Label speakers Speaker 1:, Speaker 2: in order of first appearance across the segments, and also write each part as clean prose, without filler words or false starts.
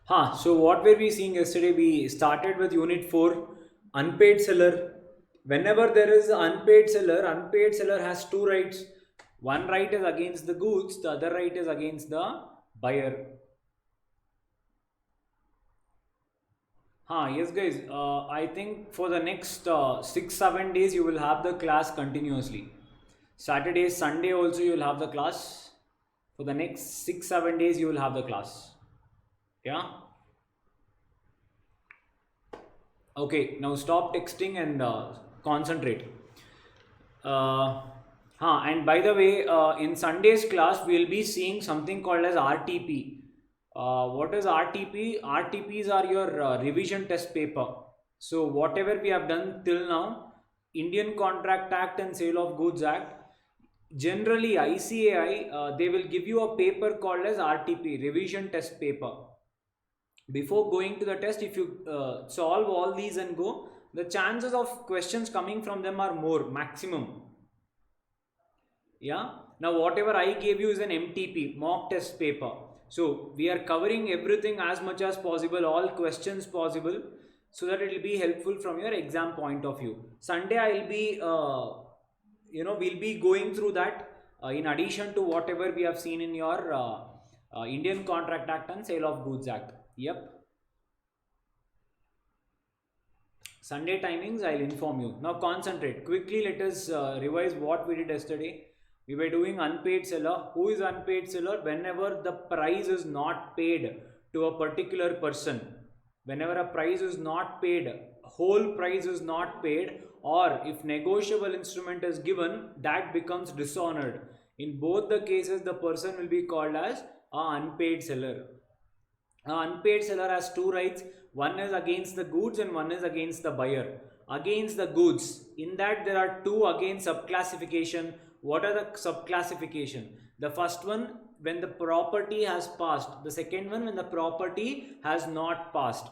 Speaker 1: So what were we seeing yesterday? We started with unit 4, unpaid seller. Whenever there is unpaid seller has two rights. One right is against the goods, the other right is against the buyer. Yes, guys. I think for the next 6 7 days you will have the class continuously. Saturday, Sunday also you will have the class. For the next 6 7 days you will have the class. Yeah. Okay, now stop texting and concentrate. Uh, and by the way, in Sunday's class, we'll be seeing something called as RTP. What is RTP? RTPs are your revision test paper. So, whatever we have done till now, Indian Contract Act and Sale of Goods Act, generally ICAI, they will give you a paper called as RTP, revision test paper. Before going to the test, if you solve all these and go, the chances of questions coming from them are more maximum. Yeah, now whatever I gave you is an MTP, mock test paper. So we are covering everything as much as possible, all questions possible, so that it will be helpful from your exam point of view. Sunday I will be we'll be going through that, in addition to whatever we have seen in your Indian Contract Act and Sale of Goods Act. Yep. Sunday timings, I'll inform you. Now concentrate. Quickly, let us revise what we did yesterday. We were doing unpaid seller. Who is unpaid seller? Whenever the price is not paid to a particular person. Whenever a price is not paid, whole price is not paid, or if negotiable instrument is given, that becomes dishonored. In both the cases, the person will be called as an unpaid seller. An unpaid seller has two rights. One is against the goods and one is against the buyer. Against the goods, in that there are two again subclassification. What are the subclassification? The first one, when the property has passed. The second one, when the property has not passed.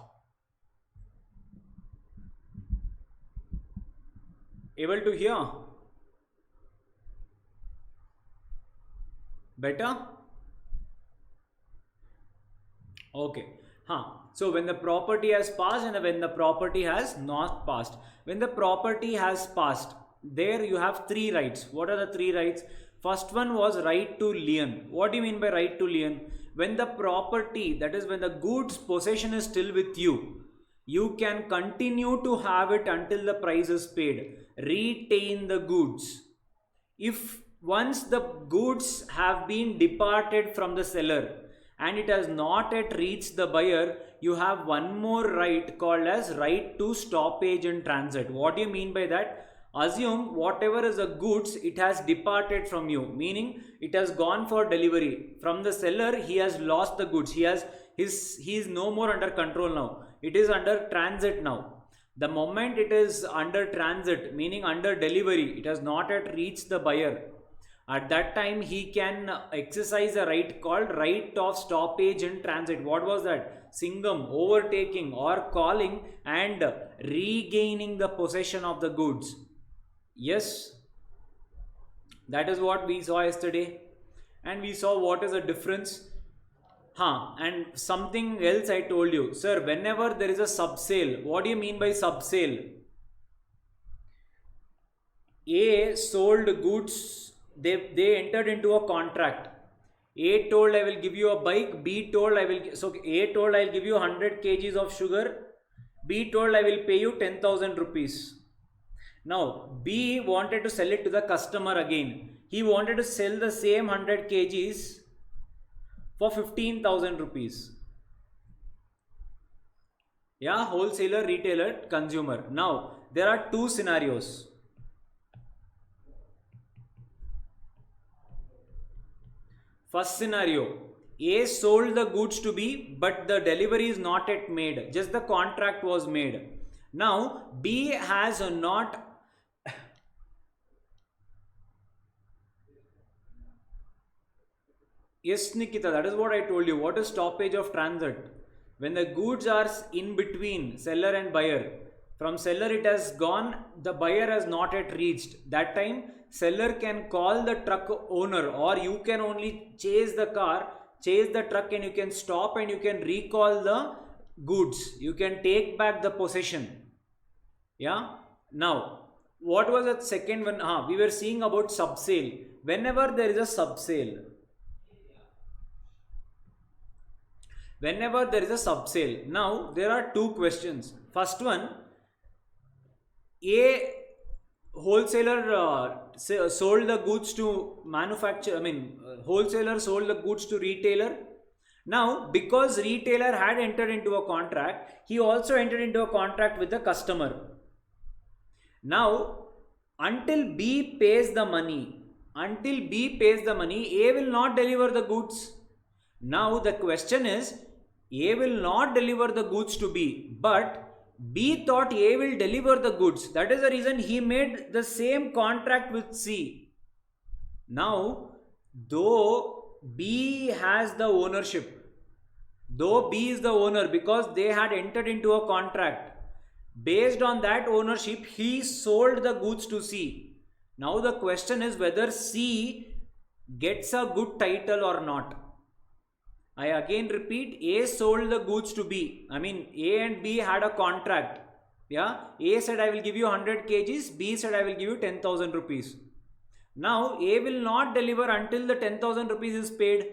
Speaker 1: Able to hear? Better? Okay. So when the property has passed and when the property has not passed. When the property has passed, there you have three rights. What are the three rights? First one was right to lien. What do you mean by right to lien? When the property, that is when the goods possession is still with you, you can continue to have it until the price is paid. Retain the goods. If once the goods have been departed from the seller and it has not yet reached the buyer, you have one more right called as right to stoppage in transit. What do you mean by that? Assume whatever is the goods, it has departed from you, meaning it has gone for delivery. From the seller, he has lost the goods. He is no more under control now. It is under transit now. The moment it is under transit, meaning under delivery, it has not yet reached the buyer. At that time, he can exercise a right called right of stoppage in transit. What was that? Singam, overtaking or calling and regaining the possession of the goods. Yes, that is what we saw yesterday. And we saw what is the difference. And something else I told you. Sir, whenever there is a subsale, what do you mean by subsale? A sold goods, they entered into a contract. A told I will give you a bike, B told I will, so A told I will give you 100 kgs of sugar, B told I will pay you 10,000 rupees. Now B wanted to sell it to the customer again. He wanted to sell the same 100 kgs for 15,000 rupees. Yeah, wholesaler, retailer, consumer. Now there are two scenarios. First scenario, A sold the goods to B, but the delivery is not yet made, just the contract was made. Now B has not Yes, Nikita, that is what I told you. What is stoppage of transit? When the goods are in between seller and buyer, from seller it has gone, the buyer has not yet reached. That time, seller can call the truck owner, or you can only chase the car, chase the truck and you can stop and you can recall the goods. You can take back the possession. Yeah. Now, what was that second one? We were seeing about subsale. Whenever there is a subsale, now there are two questions. First one, a wholesaler sold the goods to manufacturer. Wholesaler sold the goods to retailer. Now, because retailer had entered into a contract, he also entered into a contract with the customer. Now, until B pays the money, A will not deliver the goods. Now, the question is, A will not deliver the goods to B, but B thought A will deliver the goods. That is the reason he made the same contract with C. Now, though B has the ownership, though B is the owner because they had entered into a contract, based on that ownership, he sold the goods to C. Now the question is whether C gets a good title or not. I again repeat, A sold the goods to B. A and B had a contract. Yeah, A said I will give you 100 kgs, B said I will give you 10,000 rupees. Now A will not deliver until the 10,000 rupees is paid.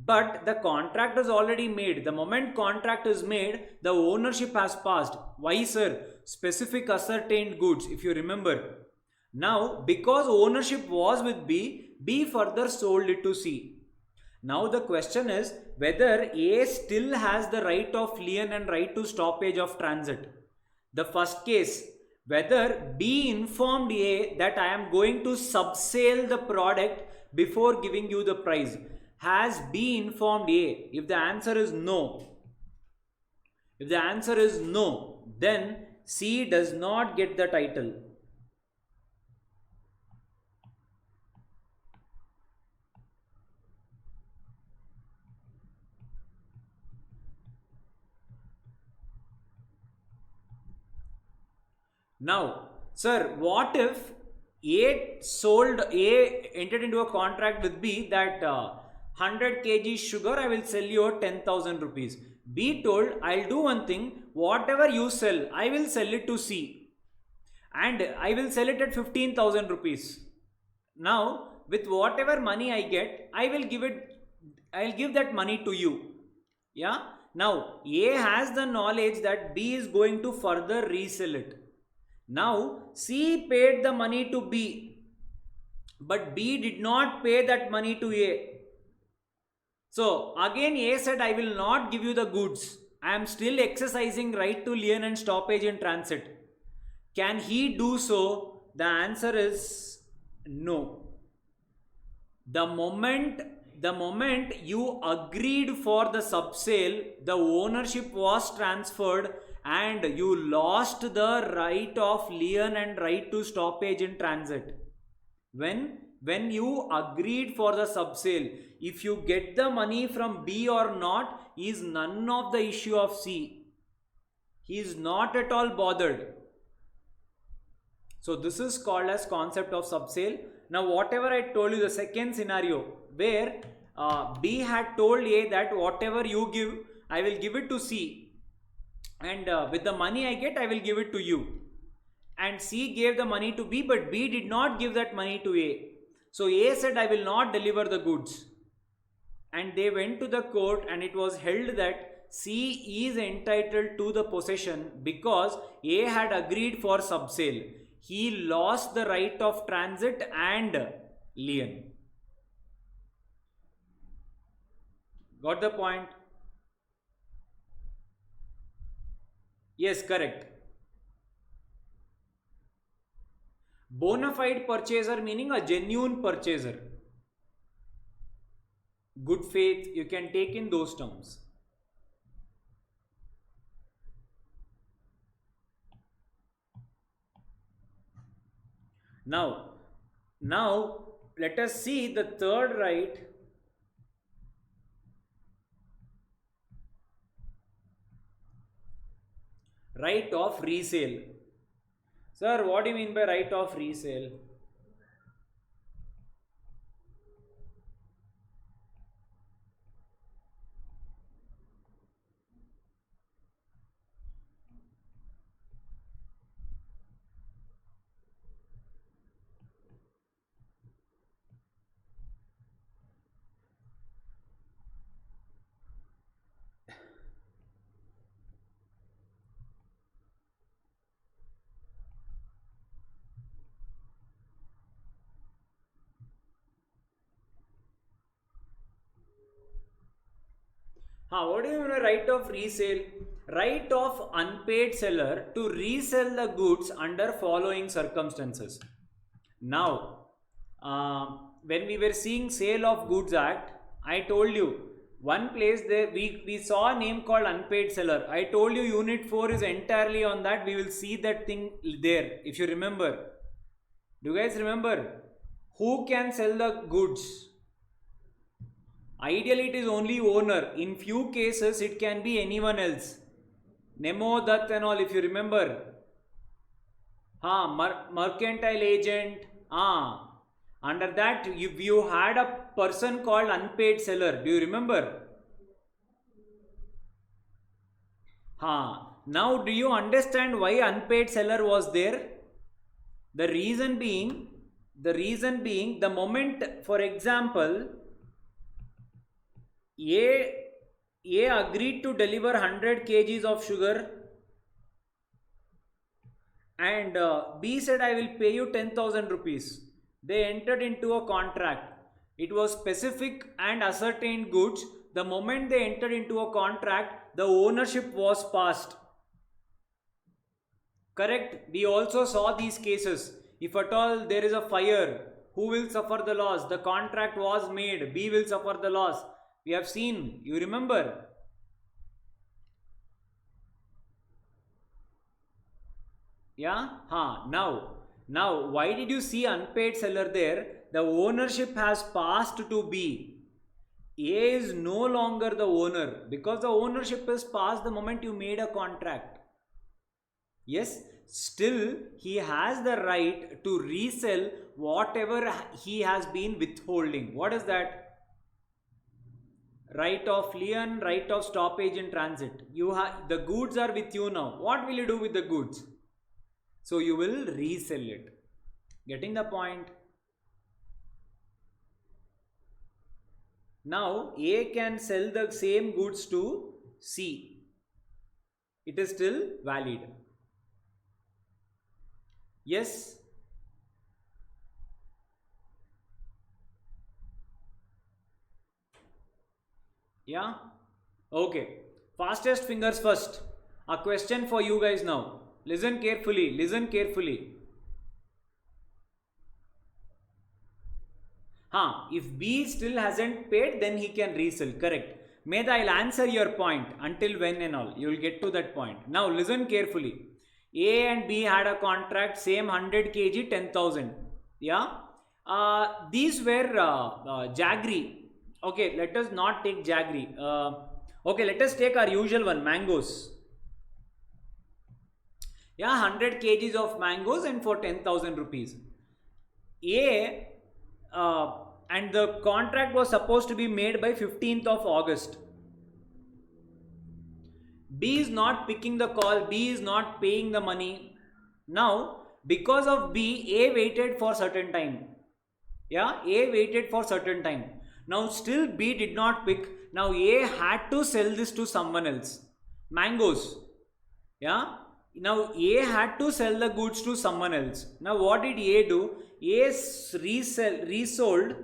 Speaker 1: But the contract is already made. The moment contract is made, the ownership has passed. Why, sir? Specific ascertained goods, if you remember. Now, because ownership was with B, B further sold it to C. Now the question is whether A still has the right of lien and right to stoppage of transit. The first case, whether B informed A that I am going to subsale the product before giving you the price. Has B informed A? If the answer is no, then C does not get the title. Now, sir, what if A entered into a contract with B that 100 kg sugar I will sell you at 10,000 rupees. B told, I'll do one thing, whatever you sell, I will sell it to C and I will sell it at 15,000 rupees. Now, with whatever money I get, I'll give that money to you. Yeah. Now, A has the knowledge that B is going to further resell it. Now, C paid the money to B, but B did not pay that money to A. So, again A said, I will not give you the goods. I am still exercising right to lien and stoppage in transit. Can he do so? The answer is no. The moment you agreed for the subsale, the ownership was transferred and you lost the right of lien and right to stoppage in transit. When you agreed for the subsale, if you get the money from B or not is none of the issue of C. He is not at all bothered. So this is called as concept of subsale. Now whatever I told you, the second scenario where B had told A that whatever you give, I will give it to C, and with the money I get, I will give it to you. And C gave the money to B, but B did not give that money to A. So A said, I will not deliver the goods. And they went to the court and it was held that C is entitled to the possession because A had agreed for subsale. He lost the right of transit and lien. Got the point? Yes, correct. Bona fide purchaser meaning a genuine purchaser. Good faith, you can take in those terms. Now let us see the third right. Right of resale. Sir, what do you mean by right of resale? What do you mean by right of resale? Right of unpaid seller to resell the goods under following circumstances. Now, when we were seeing Sale of Goods Act, I told you one place there we saw a name called unpaid seller. I told you unit 4 is entirely on that. We will see that thing there if you remember. Do you guys remember? Who can sell the goods? Ideally, it is only owner. In few cases, it can be anyone else. Nemo Dutt and all, if you remember. Mercantile agent. Under that, you had a person called unpaid seller. Do you remember? Now, do you understand why unpaid seller was there? The reason being, the moment, for example, A agreed to deliver 100 kgs of sugar and B said, I will pay you 10,000 rupees. They entered into a contract. It was specific and ascertained goods. The moment they entered into a contract, the ownership was passed. Correct? We also saw these cases. If at all there is a fire, who will suffer the loss? The contract was made. B will suffer the loss. We have seen. You remember? Yeah? Now, why did you see unpaid seller there? The ownership has passed to B. A is no longer the owner because the ownership is passed the moment you made a contract. Yes, still he has the right to resell whatever he has been withholding. What is that? Right of lien, right of stoppage in transit. You have the goods are with you now. What will you do with the goods? So you will resell it. Getting the point? Now A can sell the same goods to C. It is still valid. Yes? Yeah? Okay. Fastest fingers first. A question for you guys now. Listen carefully. Listen carefully. If B still hasn't paid, then he can resell. Correct. Meda, I'll answer your point until when and all. You will get to that point. Now listen carefully. A and B had a contract, same 100 kg, 10,000. Yeah. These were jaggery. Okay, let us not take jaggery. Okay, let us take our usual one, mangoes. Yeah, 100 kgs of mangoes and for 10,000 rupees. A and the contract was supposed to be made by 15th of August. B is not picking the call. B is not paying the money. Now, because of B, A waited for certain time. Yeah, A waited for certain time. Now, still B did not pick. Now, A had to sell this to someone else. Mangoes. Yeah. Now, A had to sell the goods to someone else. Now, what did A do? A resold.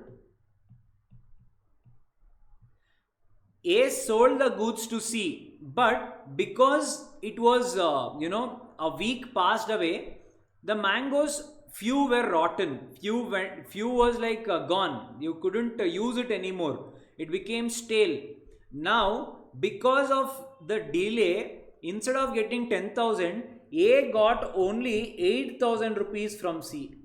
Speaker 1: A sold the goods to C, but because it was, a week passed away, the mangoes, few were rotten, few was like gone. You couldn't use it anymore. It became stale. Now, because of the delay, instead of getting 10,000, A got only 8,000 rupees from C.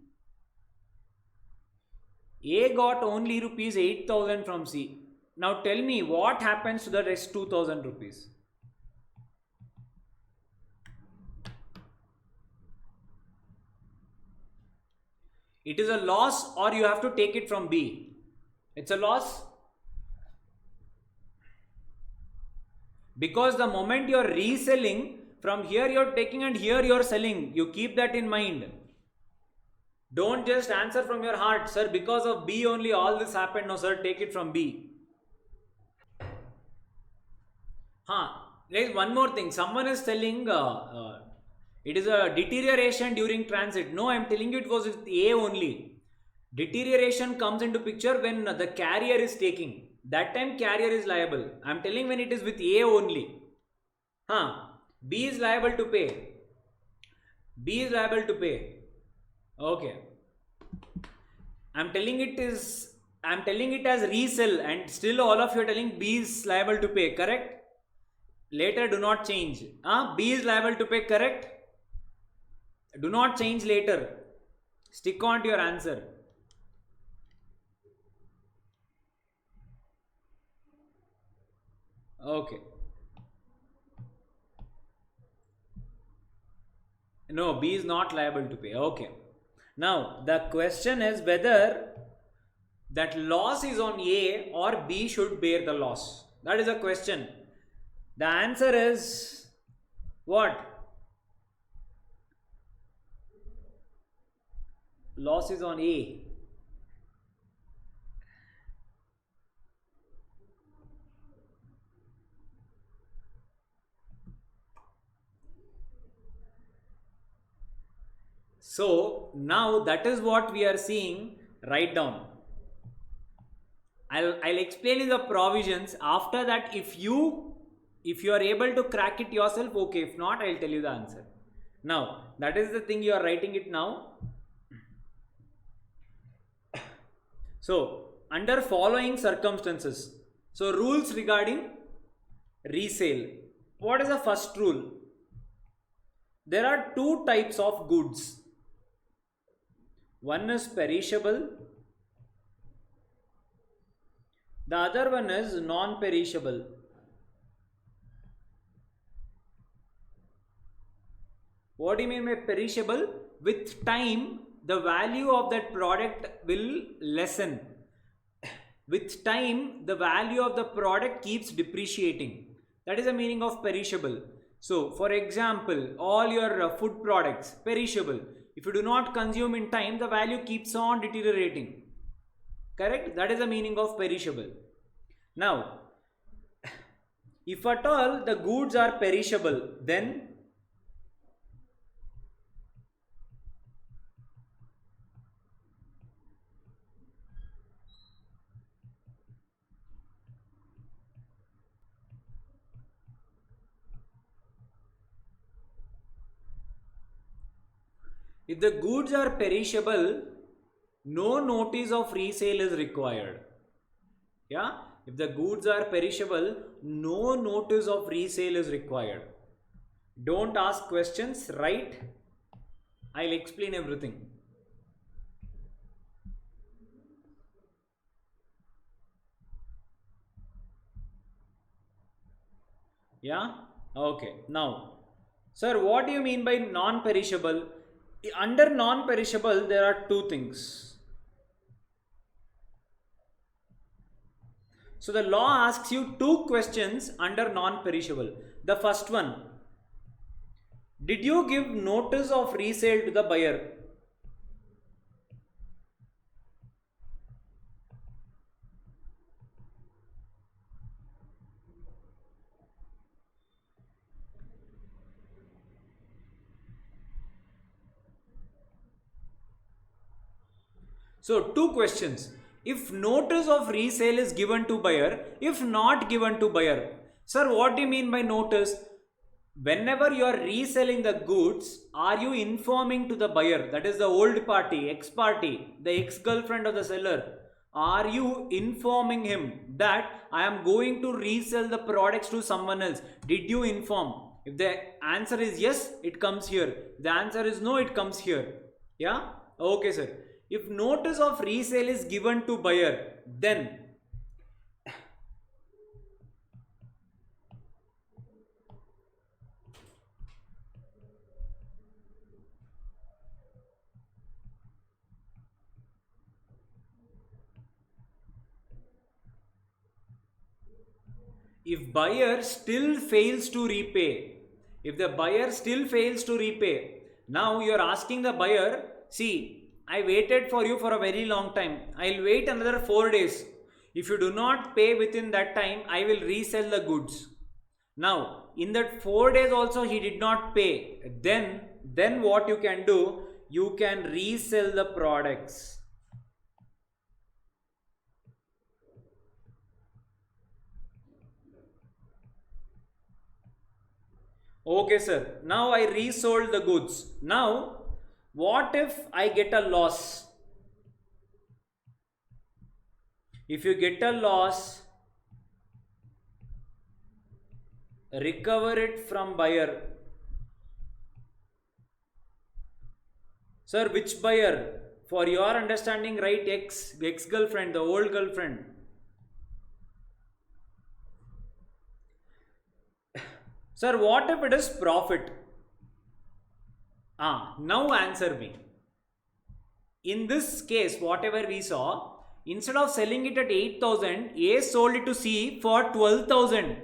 Speaker 1: A got only rupees 8,000 from C. Now tell me what happens to the rest 2,000 rupees. It is a loss or you have to take it from B. It's a loss. Because the moment you're reselling, from here you're taking and here you're selling. You keep that in mind. Don't just answer from your heart, sir, because of B only all this happened. No, sir, take it from B. There is one more thing. Someone is telling it is a deterioration during transit. No, I am telling you it was with A only. Deterioration comes into picture when the carrier is taking. that time carrier is liable. I'm telling when it is with A only. B is liable to pay. B is liable to pay. Okay. I'm telling it as resell, and still all of you are telling B is liable to pay, correct? Later do not change. B is liable to pay, correct? Do not change later. Stick on to your answer. Okay. No, B is not liable to pay. Okay. Now, the question is whether that loss is on A or B should bear the loss. That is a question. The answer is what? Loss is on A. So now that is what we are seeing. Write down. I'll explain you the provisions. After that, if you are able to crack it yourself, okay. If not, I'll tell you the answer. Now that is the thing, you are writing it now. So under following circumstances, so rules regarding resale. What is the first rule? There are two types of goods. One is perishable, the other one is non-perishable. What do you mean by perishable? With time, the value of that product will lessen. With time, the value of the product keeps depreciating. That is the meaning of perishable. So, for example, all your food products, perishable. If you do not consume in time, the value keeps on deteriorating. Correct? That is the meaning of perishable. Now, if at all the goods are perishable, then if the goods are perishable, no notice of resale is required. Yeah? If the goods are perishable, no notice of resale is required. Don't ask questions, write. I'll explain everything. Yeah? Okay. Now, sir, what do you mean by non-perishable? Under non-perishable, there are two things. So the law asks you two questions under non-perishable. The first one, did you give notice of resale to the buyer? So two questions. If notice of resale is given to buyer, if not given to buyer. Sir, what do you mean by notice? Whenever you are reselling the goods, are you informing to the buyer, that is the old party, ex-party, the ex-girlfriend of the seller, are you informing him that I am going to resell the products to someone else? Did you inform? If the answer is yes, it comes here. The answer is no, it comes here. Yeah? Okay, sir. If notice of resale is given to buyer, then if buyer still fails to repay, if the buyer still fails to repay, now you are asking the buyer, see, I waited for you for a very long time. I'll wait another 4 days. If you do not pay within that time, I will resell the goods. Now, in that 4 days also he did not pay. Then what you can do? You can resell the products. Okay, sir. Now I resold the goods. Now what if I get a loss? If you get a loss, recover it from buyer. Sir, which buyer? For your understanding, write ex girlfriend, the old girlfriend. Sir, what if it is profit? Now answer me. In this case, whatever we saw, instead of selling it at 8,000, A sold it to C for 12,000.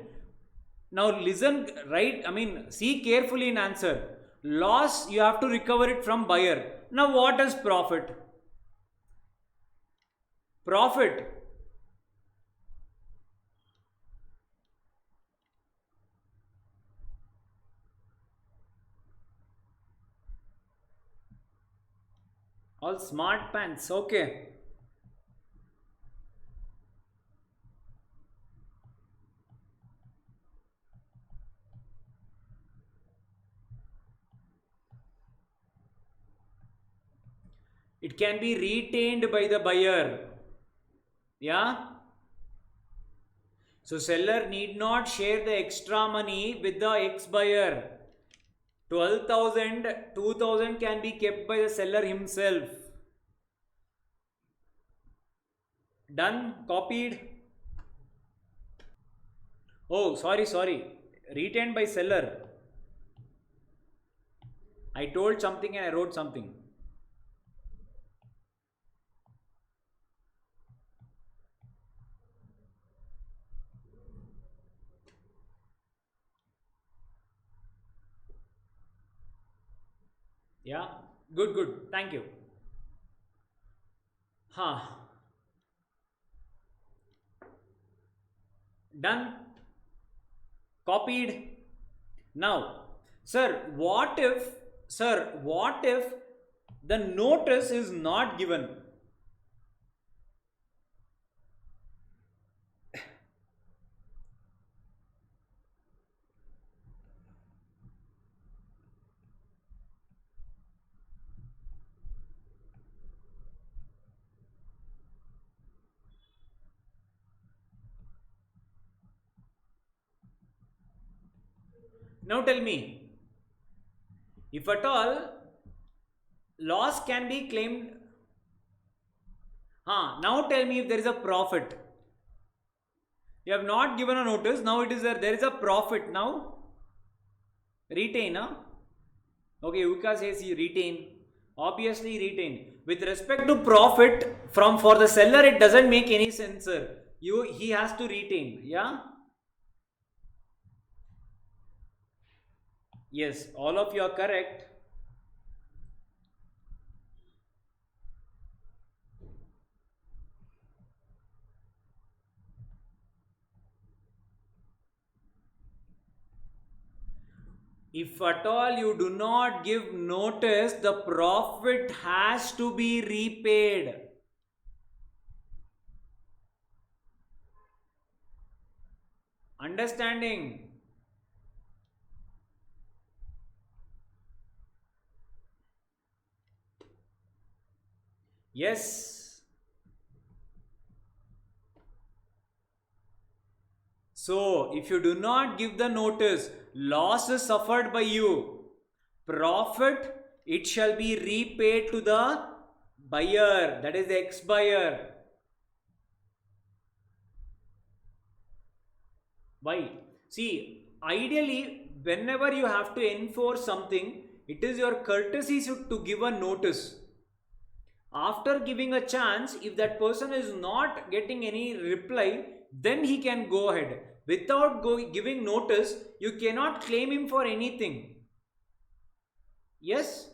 Speaker 1: Now listen, right? I mean, see carefully in answer. Loss, you have to recover it from buyer. Now what is profit? Profit. All smart pants. Okay. It can be retained by the buyer. Yeah. So seller need not share the extra money with the ex-buyer. 12,000, 2,000 can be kept by the seller himself. Done? Copied? Oh, sorry. Retained by seller. I told something and I wrote something. Yeah, good. Thank you. Huh. Done. Copied. Now, what if the notice is not given? Now tell me, if at all loss can be claimed. Now tell me if there is a profit. You have not given a notice. Now it is there is a profit. Now retain. Okay, Yuka says you retain. Obviously retain. With respect to profit from for the seller, it doesn't make any sense, sir. He has to retain. Yeah. Yes, all of you are correct. If at all you do not give notice, the profit has to be repaid. Understanding? Yes. So, if you do not give the notice, loss is suffered by you. Profit, it shall be repaid to the buyer, that is the ex-buyer. Why? See, ideally, whenever you have to enforce something, it is your courtesy to give a notice. After giving a chance, if that person is not getting any reply, then he can go ahead. Without giving notice, you cannot claim him for anything. Yes?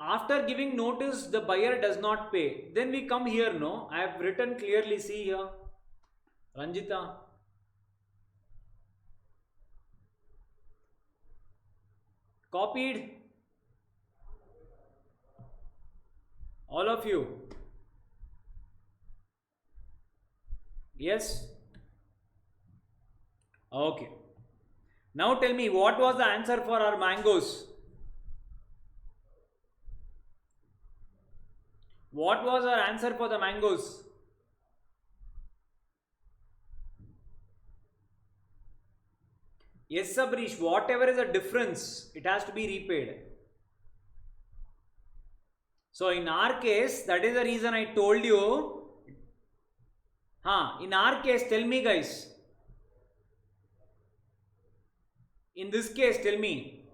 Speaker 1: After giving notice, the buyer does not pay. Then we come here, no? I have written clearly, see here. Ranjita. Copied. All of you. Yes? Okay. Now tell me, what was the answer for our mangoes? What was our answer for the mangoes? Yes, Sabrish, whatever is the difference, it has to be repaid. So in our case, that is the reason I told you. In our case, tell me guys. In this case, tell me.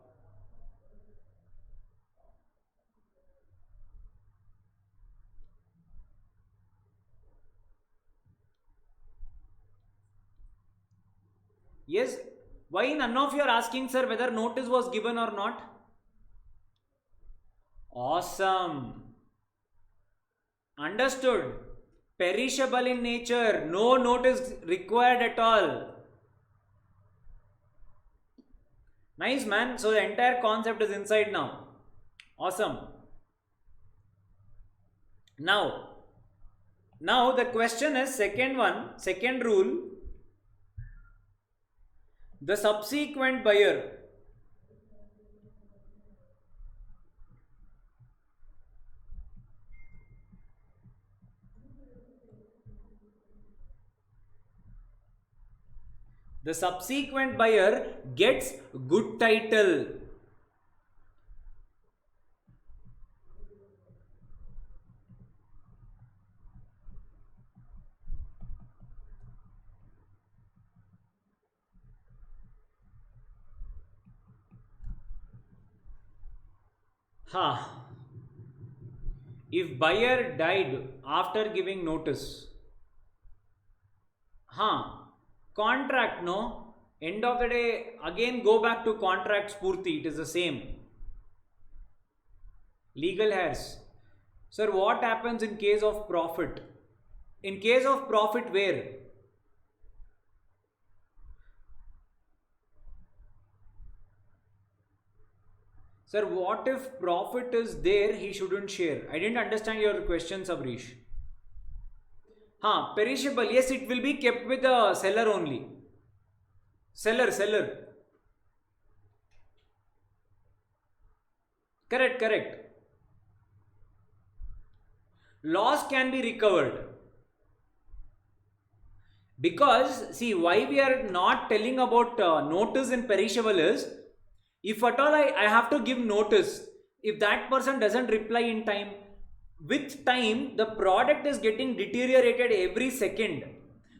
Speaker 1: Yes, why none of you are asking, sir, whether notice was given or not? Awesome. Understood. Perishable in nature, no notice required at all. Nice, man. So the entire concept is inside now. Awesome. Now the question is second rule. The subsequent buyer gets good title. If buyer died after giving notice, contract, no? End of the day, again go back to contract spurti, it is the same. Legal heirs. Sir, what happens in case of profit? In case of profit, where? Sir, what if profit is there, he shouldn't share? I didn't understand your question, Sabrish. Perishable, yes, it will be kept with the seller only. Seller. Correct. Loss can be recovered. Because, see, why we are not telling about notice in perishable is, if at all I have to give notice, if that person doesn't reply in time, with time the product is getting deteriorated every second.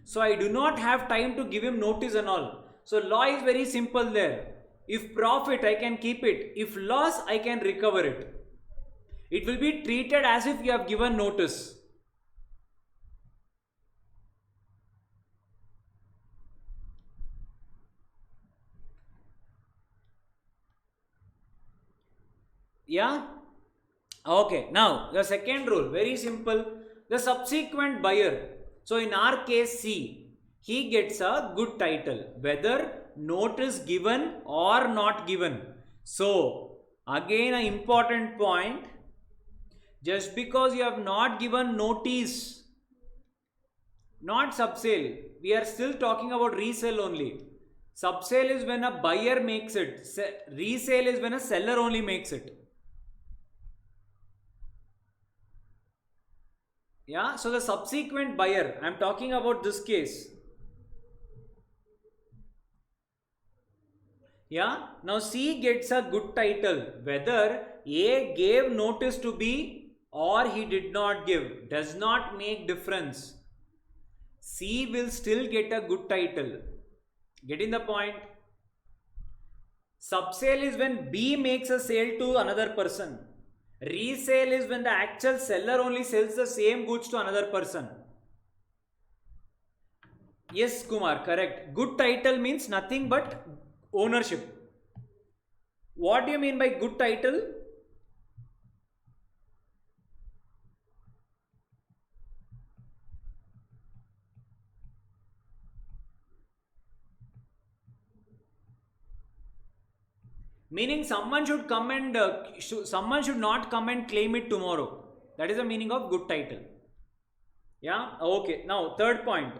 Speaker 1: So I do not have time to give him notice and all. So law is very simple there. If profit, I can keep it. If loss, I can recover it. It will be treated as if you have given notice. Yeah? Okay, now the second rule, very simple. The subsequent buyer. So in our case, C, he gets a good title, whether notice given or not given. So again, an important point. Just because you have not given notice, not subsale, we are still talking about resale only. Subsale is when a buyer makes it. Resale is when a seller only makes it. Yeah, so the subsequent buyer, I am talking about this case. Yeah, now C gets a good title, whether A gave notice to B or he did not give, does not make difference. C will still get a good title. Getting the point? Subsale is when B makes a sale to another person. Resale is when the actual seller only sells the same goods to another person. Yes, Kumar, correct. Good title means nothing but ownership. What do you mean by good title? Meaning someone should come and someone should not come and claim it tomorrow. That is the meaning of good title. Yeah, okay. Now third point.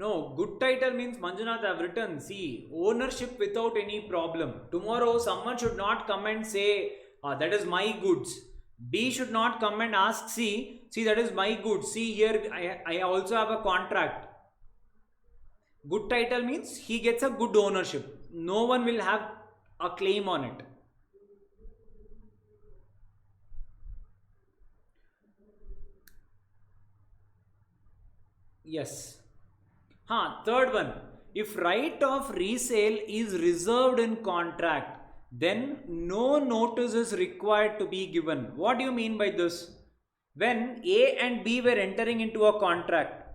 Speaker 1: No, good title means, Manjunath, I have written, see, ownership without any problem. Tomorrow someone should not come and say, that is my goods. B should not come and ask C, see, that is my goods, see here, I also have a contract. Good title means he gets a good ownership. No one will have a claim on it. Yes. Third one. If right of resale is reserved in contract, then no notice is required to be given. What do you mean by this? When A and B were entering into a contract,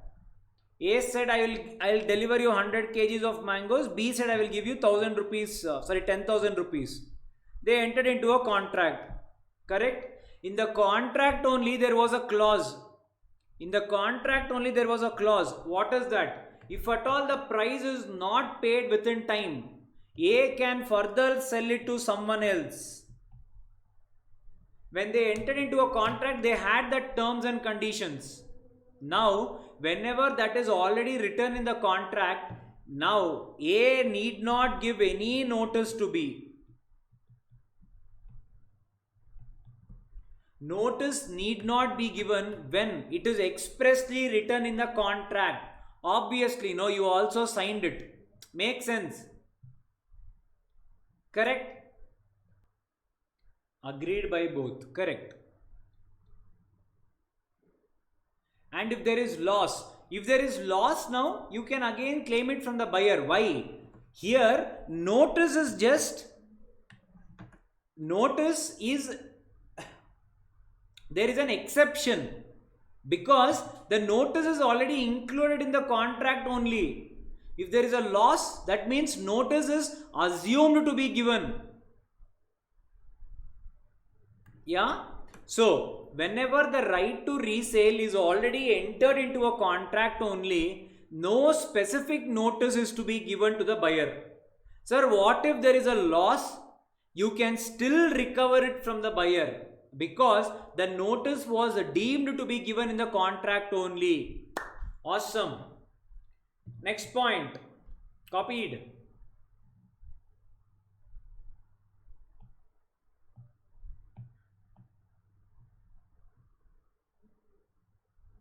Speaker 1: A said, I'll deliver you 100 kgs of mangoes. B said, I will give you 1000 rupees, 10,000 rupees. They entered into a contract. Correct? In the contract only there was a clause. What is that? If at all the price is not paid within time, A can further sell it to someone else. When they entered into a contract, they had the terms and conditions. Now, whenever that is already written in the contract, now A need not give any notice to B. Notice need not be given when it is expressly written in the contract. Obviously, no, you also signed it. Makes sense? Correct? Agreed by both. Correct. And if there is loss, now you can again claim it from the buyer. Why? Here, notice is there is an exception, because the notice is already included in the contract only. If there is a loss, that means notice is assumed to be given. Yeah? So, whenever the right to resale is already entered into a contract only, no specific notice is to be given to the buyer. Sir, what if there is a loss? You can still recover it from the buyer, because the notice was deemed to be given in the contract only. Awesome. Next point. Copied.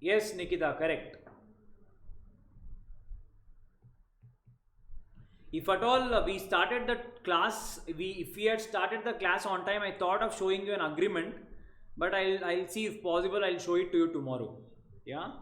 Speaker 1: Yes, Nikita, correct. If at all we started the class, if we had started the class on time, I thought of showing you an agreement, but I'll see if possible. I'll show it to you tomorrow. Yeah.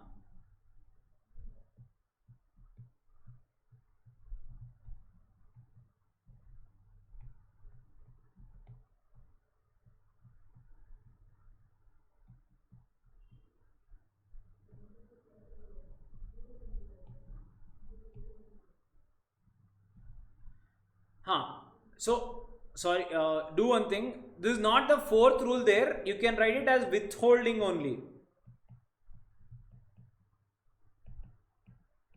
Speaker 1: So, sorry, do one thing. This is not the fourth rule there. You can write it as withholding only.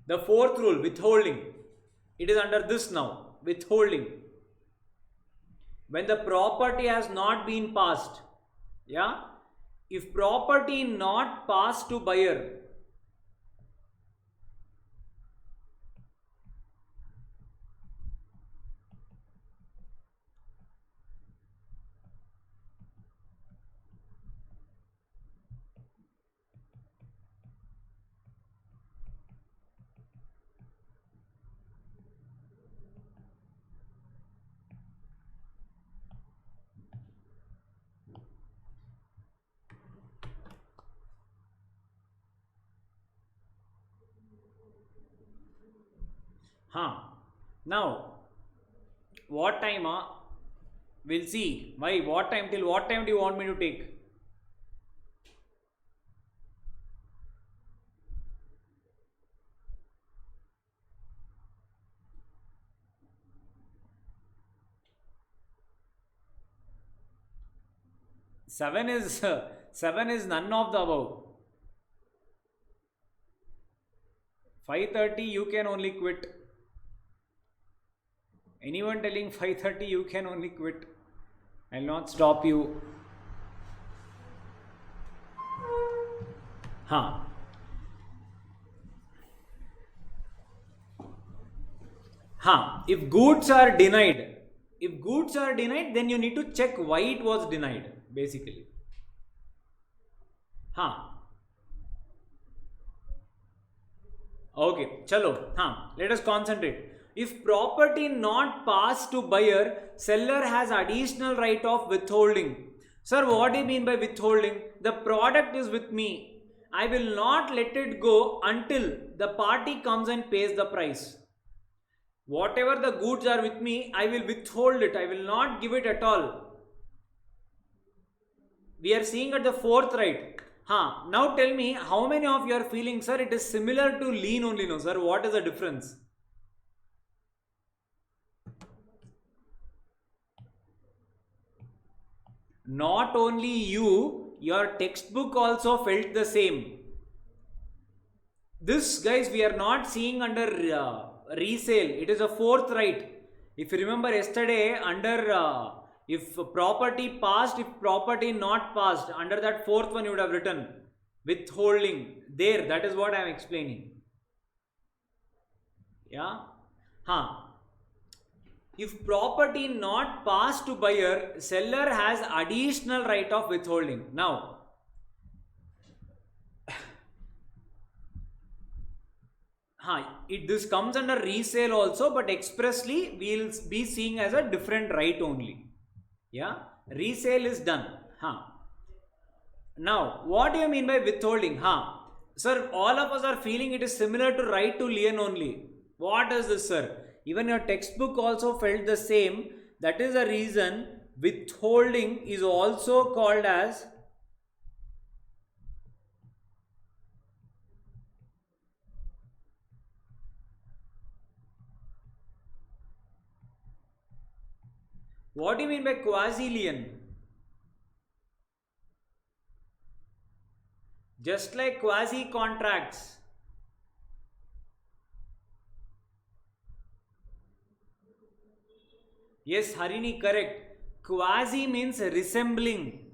Speaker 1: The fourth rule, withholding. It is under this now, withholding. When the property has not been passed. Yeah. If property not passed to buyer, now what time? We'll see. Why? What time? Till what time do you want me to take? Seven is none of the above. 5:30 you can only quit. Anyone telling 5:30 you can only quit, I'll not stop you. If goods are denied, then you need to check why it was denied, basically. Okay, chalo. Let us concentrate. If property not passed to buyer, seller has additional right of withholding. Sir, what do you mean by withholding? The product is with me. I will not let it go until the party comes and pays the price. Whatever the goods are with me, I will withhold it. I will not give it at all. We are seeing at the fourth right. Now tell me, how many of you are feeling, sir, it is similar to lien only, no, sir? What is the difference? Not only you, your textbook also felt the same. This, guys, we are not seeing under resale. It is a fourth right. If you remember yesterday, under if property passed, if property not passed, under that fourth one you would have written withholding. There, that is what I am explaining. Yeah. If property not passed to buyer, seller has additional right of withholding. Now, this comes under resale also, but expressly we will be seeing as a different right only. Yeah, resale is done. Now, what do you mean by withholding? Sir, all of us are feeling it is similar to right to lien only. What is this, sir? Even your textbook also felt the same. That is the reason withholding is also called as what do you mean by quasi-lien? Just like quasi-contracts. Yes, Harini, correct. Quasi means resembling.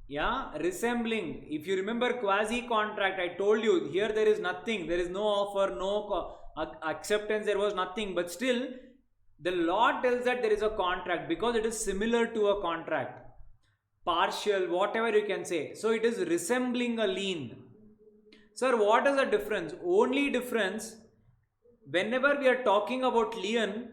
Speaker 1: Yeah, resembling. If you remember quasi-contract, I told you here there is nothing. There is no offer, no acceptance, there was nothing. But still, the law tells that there is a contract because it is similar to a contract. Partial, whatever you can say. So it is resembling a lien. Sir, what is the difference? Only difference, whenever we are talking about lien,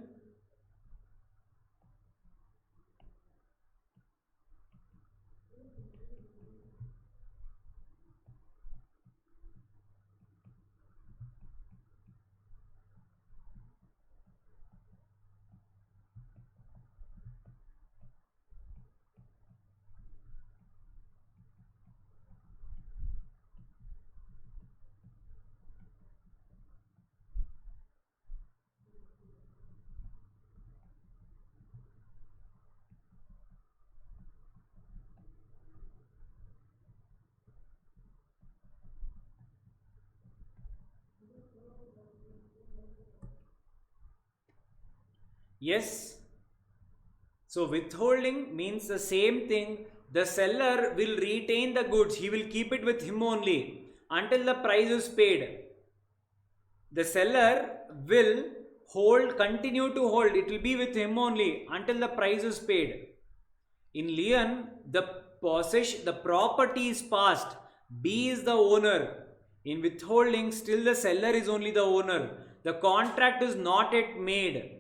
Speaker 1: yes. So withholding means the same thing. The seller will retain the goods. He will keep it with him only until the price is paid. The seller will continue to hold. It will be with him only until the price is paid. In lien, the property is passed. B is the owner. In withholding, still the seller is only the owner. The contract is not yet made.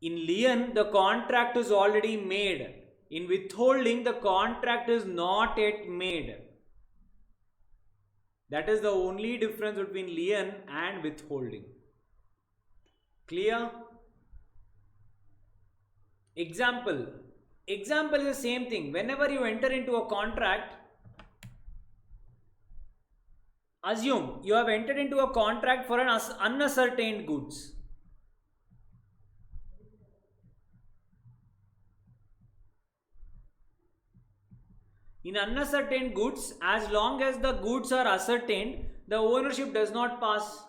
Speaker 1: In lien, the contract is already made. In withholding, the contract is not yet made. That is the only difference between lien and withholding. Clear? Example. Example is the same thing. Whenever you enter into a contract, assume you have entered into a contract for an unascertained goods. In unascertained goods, as long as the goods are ascertained, the ownership does not pass.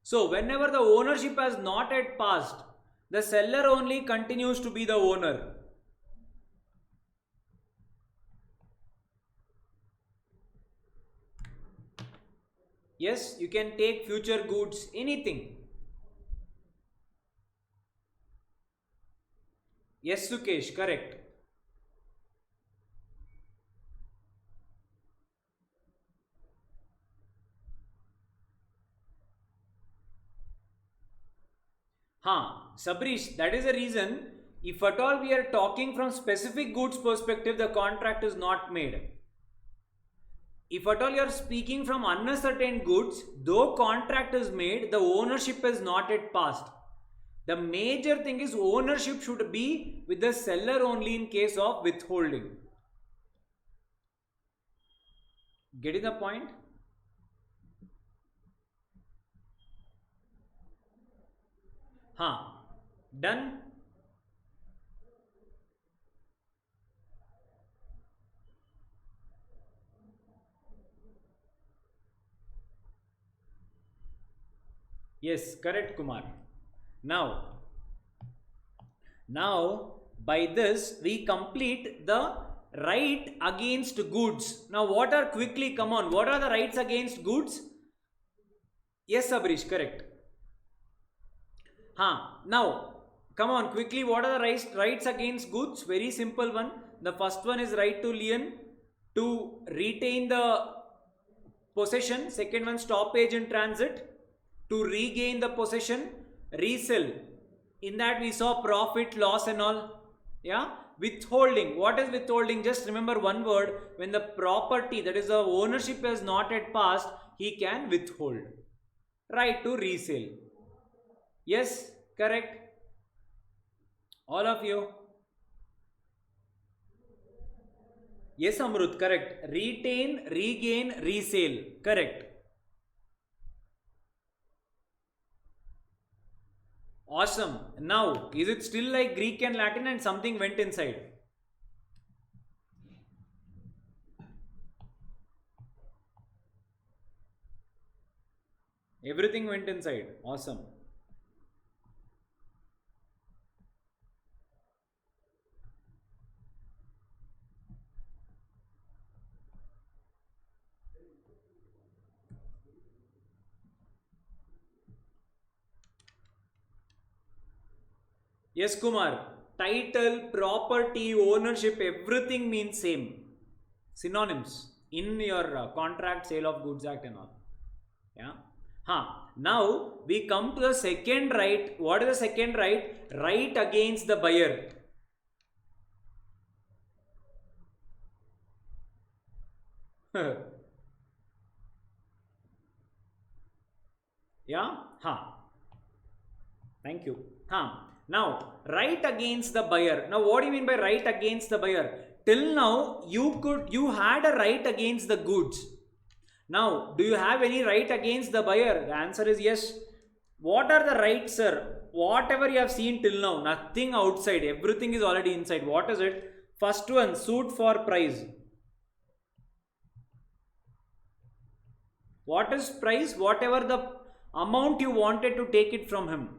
Speaker 1: So, whenever the ownership has not yet passed, the seller only continues to be the owner. Yes, you can take future goods, anything. Yes, Sukesh, correct. Sabrish, that is the reason. If at all we are talking from specific goods perspective, the contract is not made. If at all you are speaking from uncertain goods, though contract is made, the ownership is not yet passed. The major thing is ownership should be with the seller only in case of withholding. Getting the point? Done? Yes, correct, Kumar. Now, now by this we complete the right against goods. Now, what are quickly come on? What are the rights against goods? Yes, Sabrish, correct. Now come on quickly. What are the rights against goods? Very simple one. The first one is right to lien, to retain the possession. Second one, stoppage in transit, to regain the possession, resell. In that we saw profit, loss and all. Yeah. Withholding. What is withholding? Just remember one word. When the property, that is the ownership, has not yet passed, he can withhold. Right to resale. Yes, correct. All of you. Yes, Amrut, correct. Retain, regain, resale. Correct. Awesome. Now, is it still like Greek and Latin and something went inside? Everything went inside. Awesome. Yes, Kumar. Title, property, ownership, everything means same. Synonyms in your contract, sale of goods act and all. Yeah. Now we come to the second right. What is the second right? Right against the buyer. Yeah. Thank you. Now, right against the buyer. Now, what do you mean by right against the buyer? Till now, you had a right against the goods. Now, do you have any right against the buyer? The answer is yes. What are the rights, sir? Whatever you have seen till now, nothing outside. Everything is already inside. What is it? First one, suit for price. What is price? Whatever the amount you wanted to take it from him.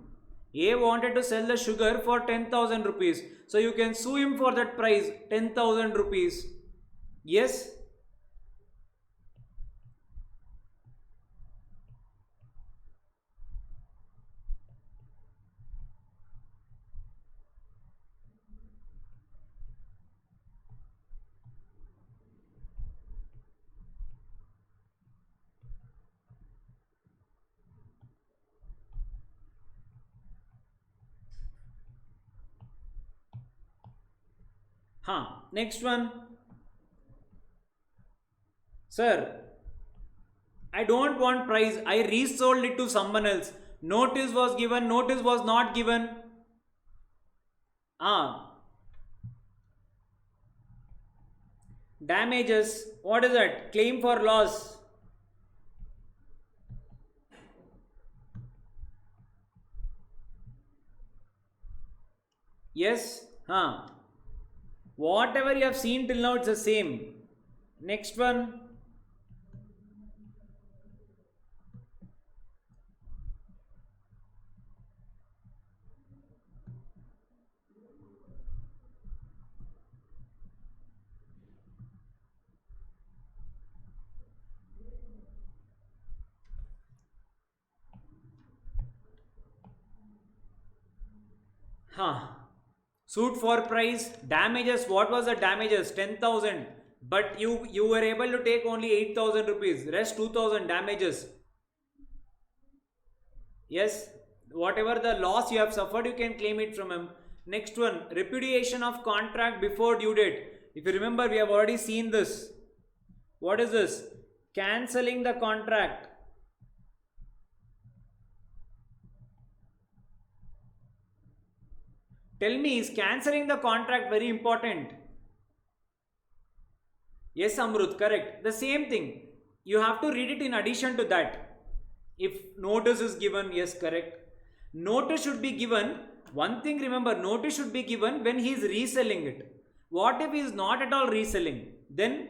Speaker 1: A wanted to sell the sugar for 10,000 rupees. So you can sue him for that price, 10,000 rupees. Yes? Next one. Sir, I don't want price. I resold it to someone else. Notice was given, notice was not given. Damages. What is that? Claim for loss. Yes. Whatever you have seen till now, it's the same. Next one. Huh. Suit for price. Damages. What was the damages? 10,000. But you were able to take only 8,000 rupees. Rest 2,000 damages. Yes. Whatever the loss you have suffered, you can claim it from him. Next one. Repudiation of contract before due date. If you remember, we have already seen this. What is this? Cancelling the contract. Tell me, is cancelling the contract very important? Yes, Amrut, correct. The same thing. You have to read it in addition to that. If notice is given, yes, correct. Notice should be given. One thing remember, notice should be given when he is reselling it. What if he is not at all reselling? Then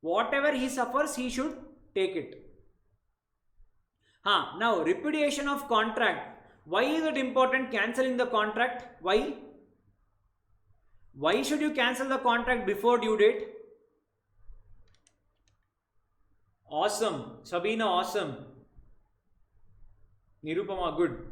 Speaker 1: whatever he suffers, he should take it. Now repudiation of contract. Why is it important cancelling the contract? Why? Why should you cancel the contract before due date? Awesome. Sabina, awesome. Nirupama, good.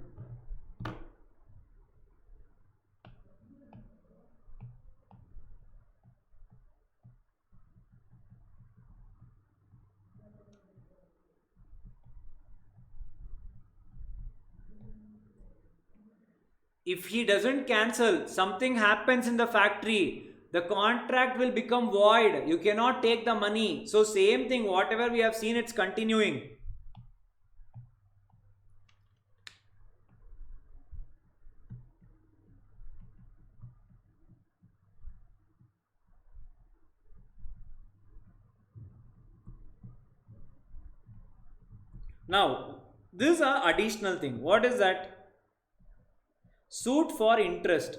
Speaker 1: If he doesn't cancel, something happens in the factory, the contract will become void. You cannot take the money. So same thing, whatever we have seen, it's continuing. Now, this is an additional thing. What is that? Suit for interest.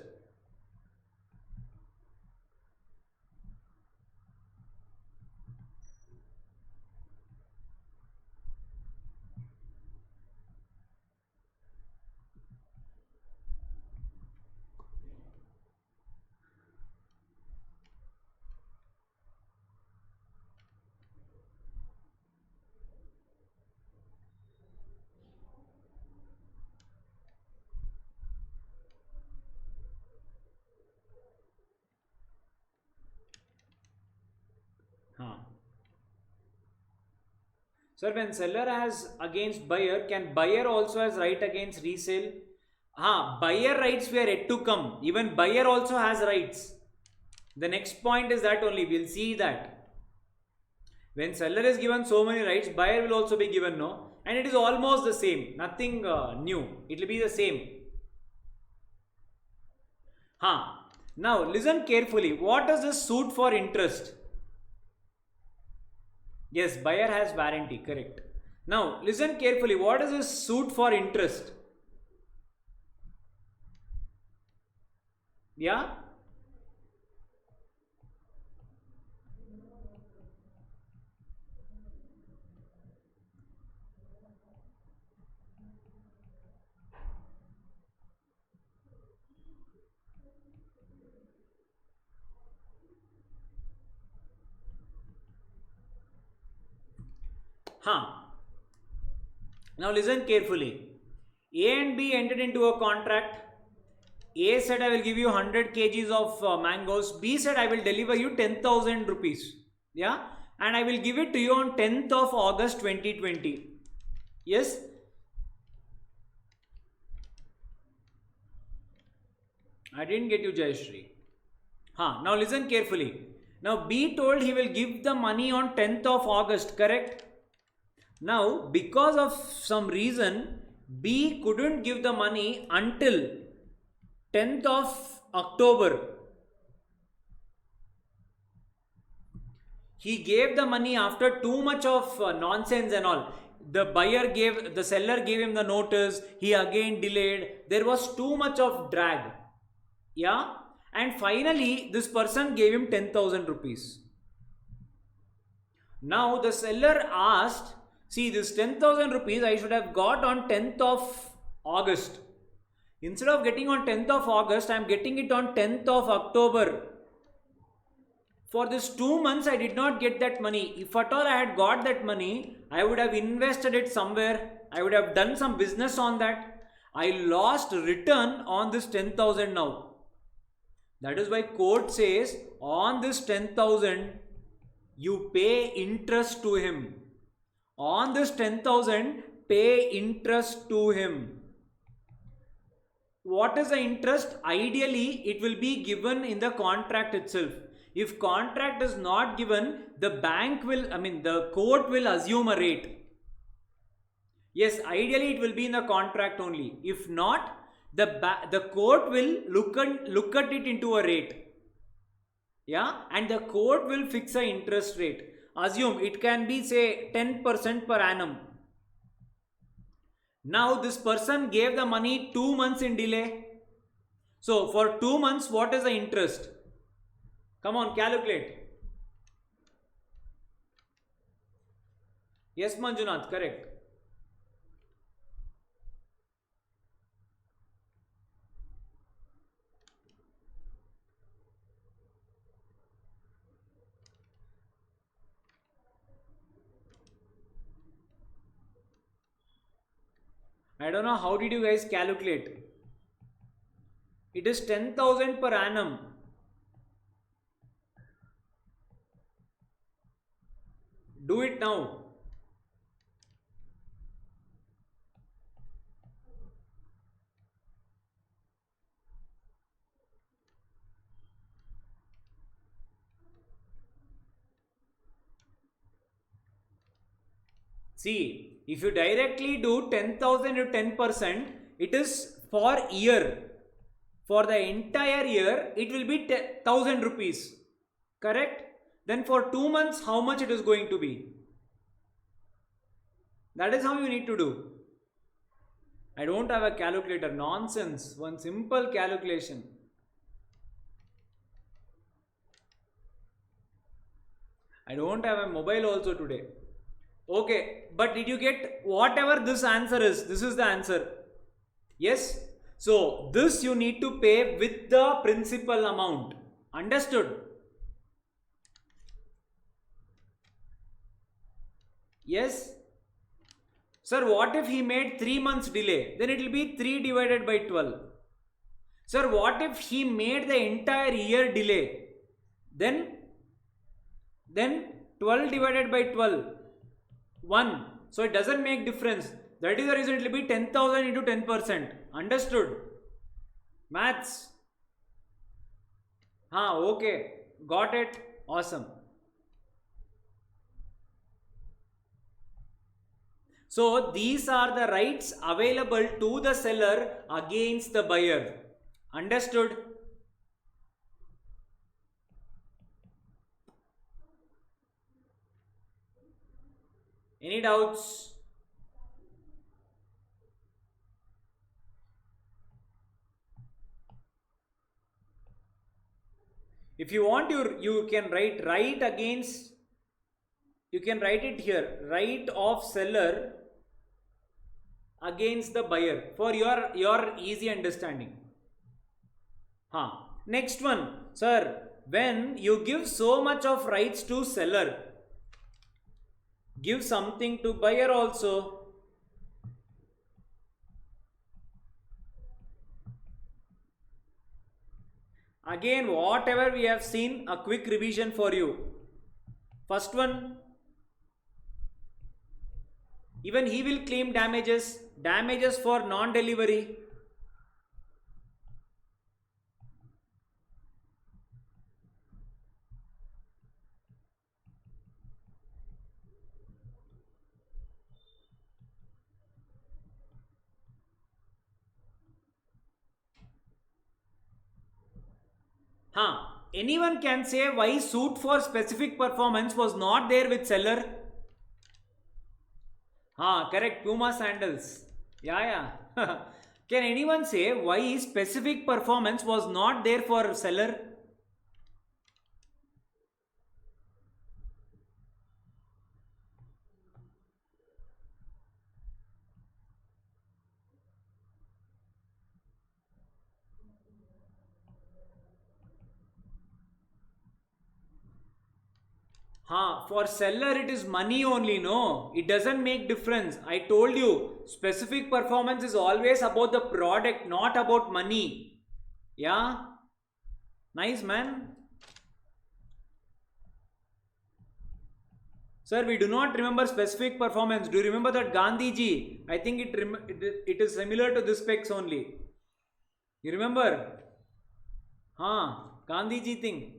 Speaker 1: Sir, when seller has against buyer, can buyer also has right against resale? Buyer rights were yet to come. Even buyer also has rights. The next point is that only. We'll see that. When seller is given so many rights, buyer will also be given, no? And it is almost the same. Nothing new. It will be the same. Now, listen carefully. What is this suit for interest? Yes, buyer has warranty, correct. Now, listen carefully. What is this suit for interest? Yeah? Now listen carefully. A and B entered into a contract. A said I will give you 100 kgs of mangoes. B said I will deliver you 10,000 rupees. Yeah? And I will give it to you on 10th of August 2020. Yes? I didn't get you, Jayashree. Now listen carefully. Now B told he will give the money on 10th of August, correct? Now, because of some reason, B couldn't give the money until 10th of October. He gave the money after too much of nonsense and all. The seller gave him the notice. He again delayed. There was too much of drag. Yeah. And finally, this person gave him 10,000 rupees. Now, the seller asked, see, this 10,000 rupees I should have got on 10th of August. Instead of getting on 10th of August, I am getting it on 10th of October. For this 2 months, I did not get that money. If at all I had got that money, I would have invested it somewhere. I would have done some business on that. I lost return on this 10,000 now. That is why court says on this 10,000 you pay interest to him. On this 10,000 pay interest to him. What is the interest? Ideally it will be given in the contract itself. If contract is not given, the bank will, the court will assume a rate. Yes, ideally it will be in the contract only. If not, the court will look at it into a rate. Yeah, and the court will fix a interest rate. Assume it can be say 10% per annum. Now this person gave the money 2 months in delay. So for 2 months, what is the interest? Come on, calculate. Yes, Manjunath, correct. I don't know how did you guys calculate. It is 10,000 per annum. Do it now. See, if you directly do 10,000 to 10%, it is for year. For the entire year, it will be 1,000 rupees. Correct? Then for 2 months, how much it is going to be? That is how you need to do. I don't have a calculator. Nonsense. One simple calculation. I don't have a mobile also today. Okay, but did you get whatever this answer is? This is the answer. Yes? So, this you need to pay with the principal amount. Understood? Yes? Sir, what if he made 3 months delay? Then it will be 3 divided by 12. Sir, what if he made the entire year delay? Then 12 divided by 12. 1. So it doesn't make difference. That is the reason it will be 10,000 into 10%. Understood? Maths. Okay. Got it. Awesome. So these are the rights available to the seller against the buyer. Understood? Any doubts? If you want, you can write against. You can write it here. Right of seller against the buyer for your easy understanding. Next one, sir. When you give so much of rights to seller, give something to buyer also. Again, whatever we have seen, a quick revision for you. First one, even he will claim damages for non-delivery. Anyone can say why suit for specific performance was not there with seller. Correct. Puma sandals. Yeah. Can anyone say why specific performance was not there for seller? For seller it is money only, no? It doesn't make difference. I told you, specific performance is always about the product, not about money. Yeah? Nice, man. Sir, we do not remember specific performance. Do you remember that Gandhiji? I think it is similar to this specs only. You remember? Gandhiji thing.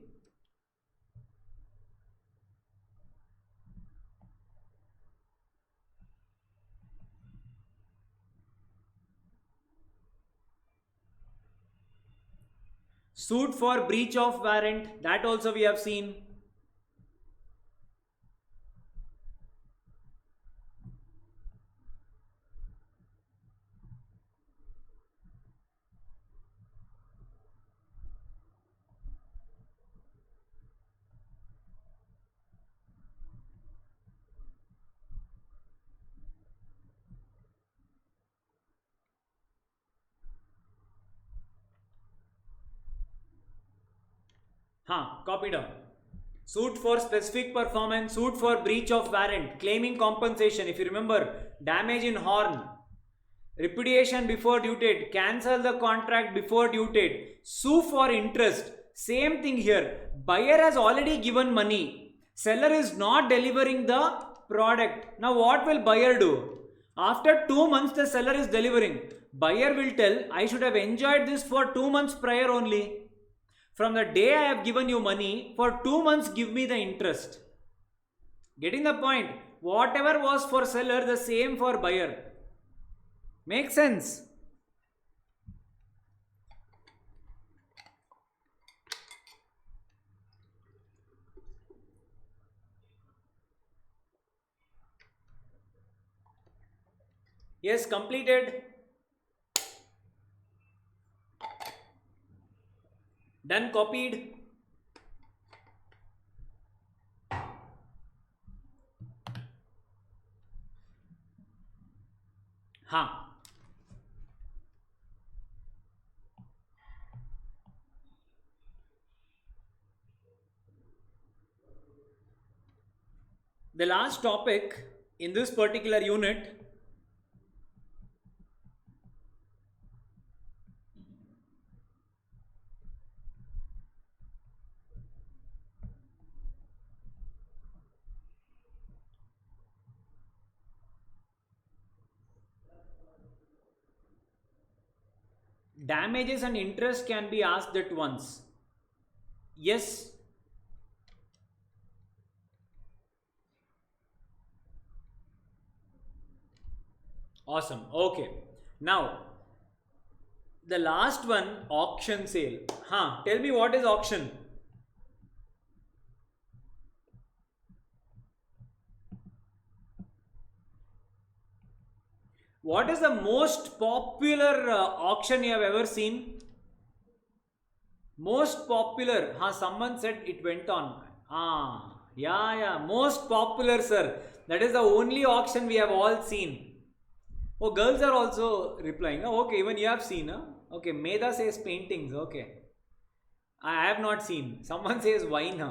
Speaker 1: Suit for breach of warrant, that also we have seen. Copy down. Suit for specific performance, suit for breach of warrant, claiming compensation. If you remember, damage in horn, repudiation before due date, cancel the contract before due date, sue for interest. Same thing here. Buyer has already given money. Seller is not delivering the product. Now what will buyer do? After 2 months the seller is delivering. Buyer will tell, I should have enjoyed this for 2 months prior only. From the day I have given you money, for 2 months give me the interest. Getting the point? Whatever was for seller, the same for buyer. Makes sense? Yes, completed. Done, copied. The last topic in this particular unit damages and interest can be asked at once. Yes. Awesome. Okay. Now, the last one, auction sale. Tell me what is auction? What is the most popular auction you have ever seen? Most popular. Someone said it went on. Yeah. Most popular, sir. That is the only auction we have all seen. Oh, girls are also replying. Oh, okay, even you have seen. Okay, Meda says paintings. Okay. I have not seen. Someone says wine.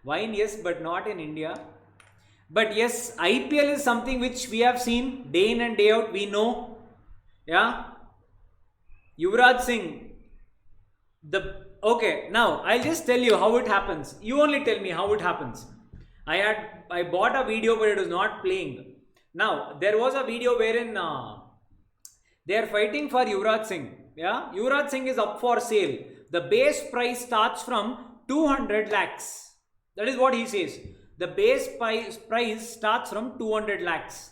Speaker 1: Wine, yes, but not in India. But yes, IPL is something which we have seen day in and day out. We know. Yeah. Yuvraj Singh. Okay, now I'll just tell you how it happens. You only tell me how it happens. I bought a video but it was not playing. Now, there was a video wherein they are fighting for Yuvraj Singh. Yeah, Yuvraj Singh is up for sale. The base price starts from 200 lakhs. That is what he says. The base price starts from 200 lakhs.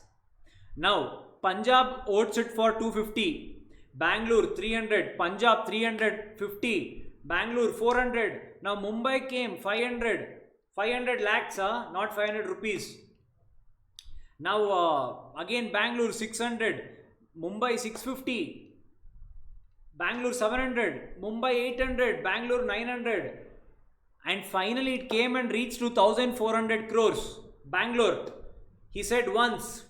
Speaker 1: Now, Punjab odds it for 250. Bangalore 300. Punjab 350. Bangalore 400. Now, Mumbai came 500. 500 lakhs, not 500 rupees. Now, again Bangalore 600. Mumbai 650. Bangalore 700. Mumbai 800. Bangalore 900. And finally it came and reached to 1400 crores. Bangalore. He said once.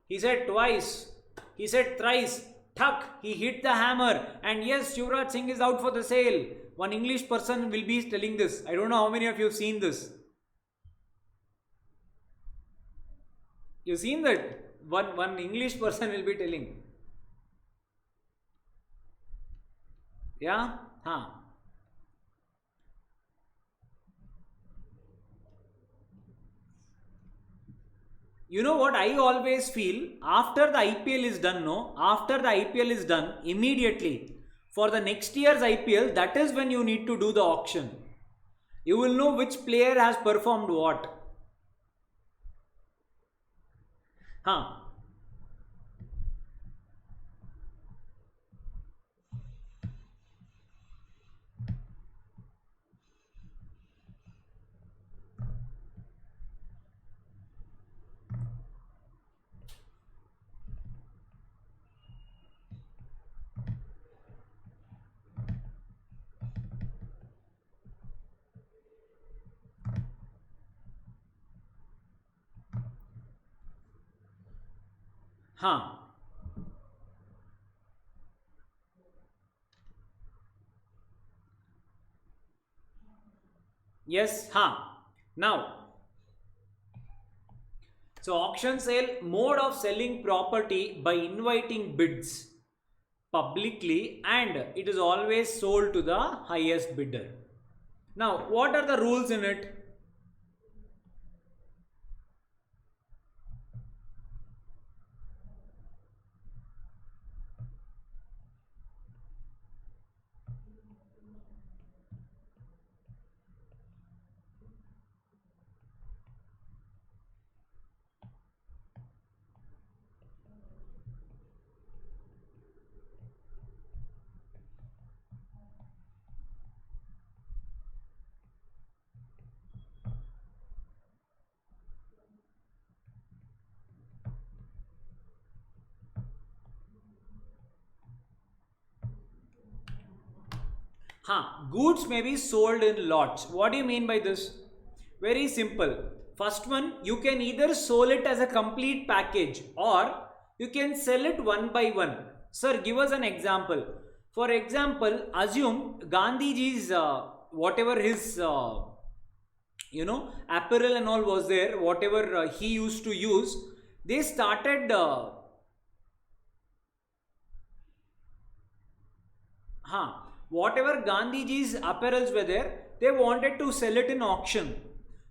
Speaker 1: He said twice. He said thrice. Thuk. He hit the hammer. And yes, Yuvraj Singh is out for the sale. One English person will be telling this. I don't know how many of you have seen this. You've seen that one English person will be telling. Yeah? Huh. You know what I always feel? After the IPL is done, no? After the IPL is done, immediately for the next year's IPL, that is when you need to do the auction. You will know which player has performed what. Huh. Huh. Yes. Huh. Now, so auction sale mode of selling property by inviting bids publicly, and it is always sold to the highest bidder. Now, what are the rules in it? Goods may be sold in lots. What do you mean by this? Very simple. First one, you can either sell it as a complete package or you can sell it one by one. Sir, give us an example. For example, assume Gandhiji's whatever his apparel and all was there, whatever he used to use, they started huh, whatever Gandhiji's apparels were there, they wanted to sell it in auction.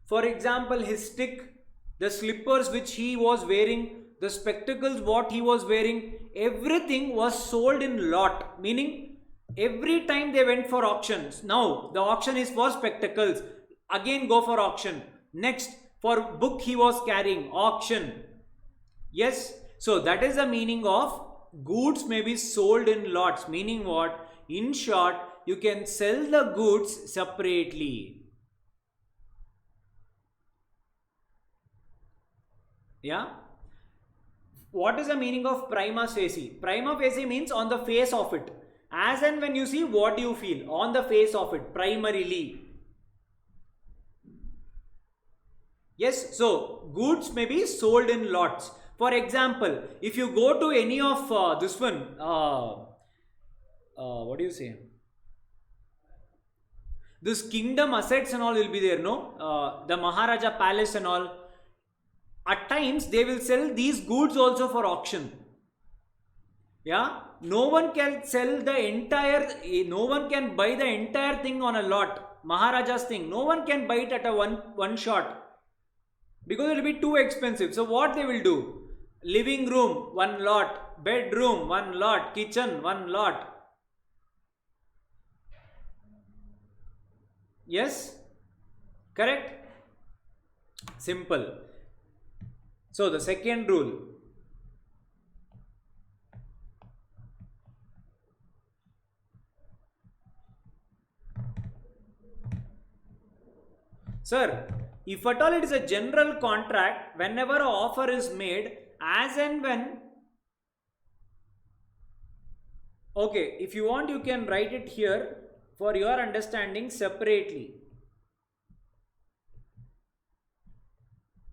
Speaker 1: For example, his stick, the slippers which he was wearing, the spectacles what he was wearing, everything was sold in lot. Meaning, every time they went for auctions. Now, the auction is for spectacles. Again, go for auction. Next, for book he was carrying, auction. Yes, so that is the meaning of goods may be sold in lots. Meaning what? In short, you can sell the goods separately. Yeah. What is the meaning of prima facie? Prima facie means on the face of it. As and when you see, what do you feel? On the face of it, primarily. Yes, so goods may be sold in lots. For example, if you go to any of this one, what do you say? This kingdom assets and all will be there, no? The Maharaja palace and all. At times, they will sell these goods also for auction. Yeah, no one can sell the entire, no one can buy the entire thing on a lot. Maharaja's thing, no one can buy it at a one shot because it will be too expensive. So what they will do? Living room, one lot. Bedroom, one lot. Kitchen, one lot. Yes? Correct? Simple. So the second rule. Sir, if at all it is a general contract, whenever an offer is made, as and when, okay, if you want, you can write it here for your understanding separately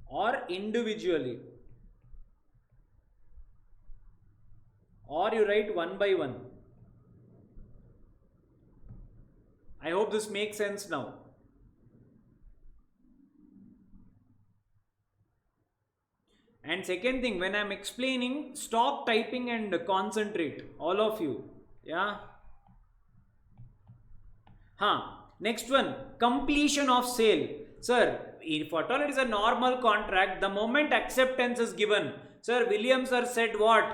Speaker 1: or individually, or you write one by one. I hope this makes sense now. And second thing, when I'm explaining, stop typing and concentrate, all of you. Yeah. Next one, completion of sale. Sir, if at all it is a normal contract, the moment acceptance is given, sir, William sir said what?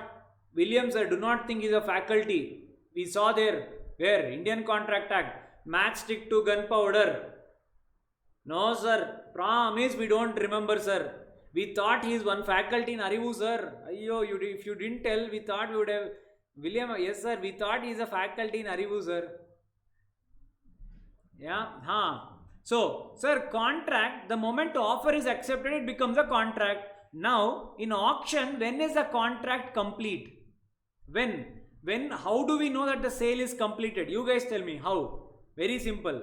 Speaker 1: William sir, do not think he's a faculty. We saw there, where? Indian Contract Act, matchstick to gunpowder. No sir, promise we don't remember sir. We thought he is one faculty in Arivu sir. Ayyo, if you didn't tell, we thought we would have. William, yes sir, we thought he is a faculty in Arivu sir. Yeah, So, sir, contract, the moment offer is accepted, it becomes a contract. Now, in auction, when is the contract complete? When? How do we know that the sale is completed? You guys tell me, how? Very simple.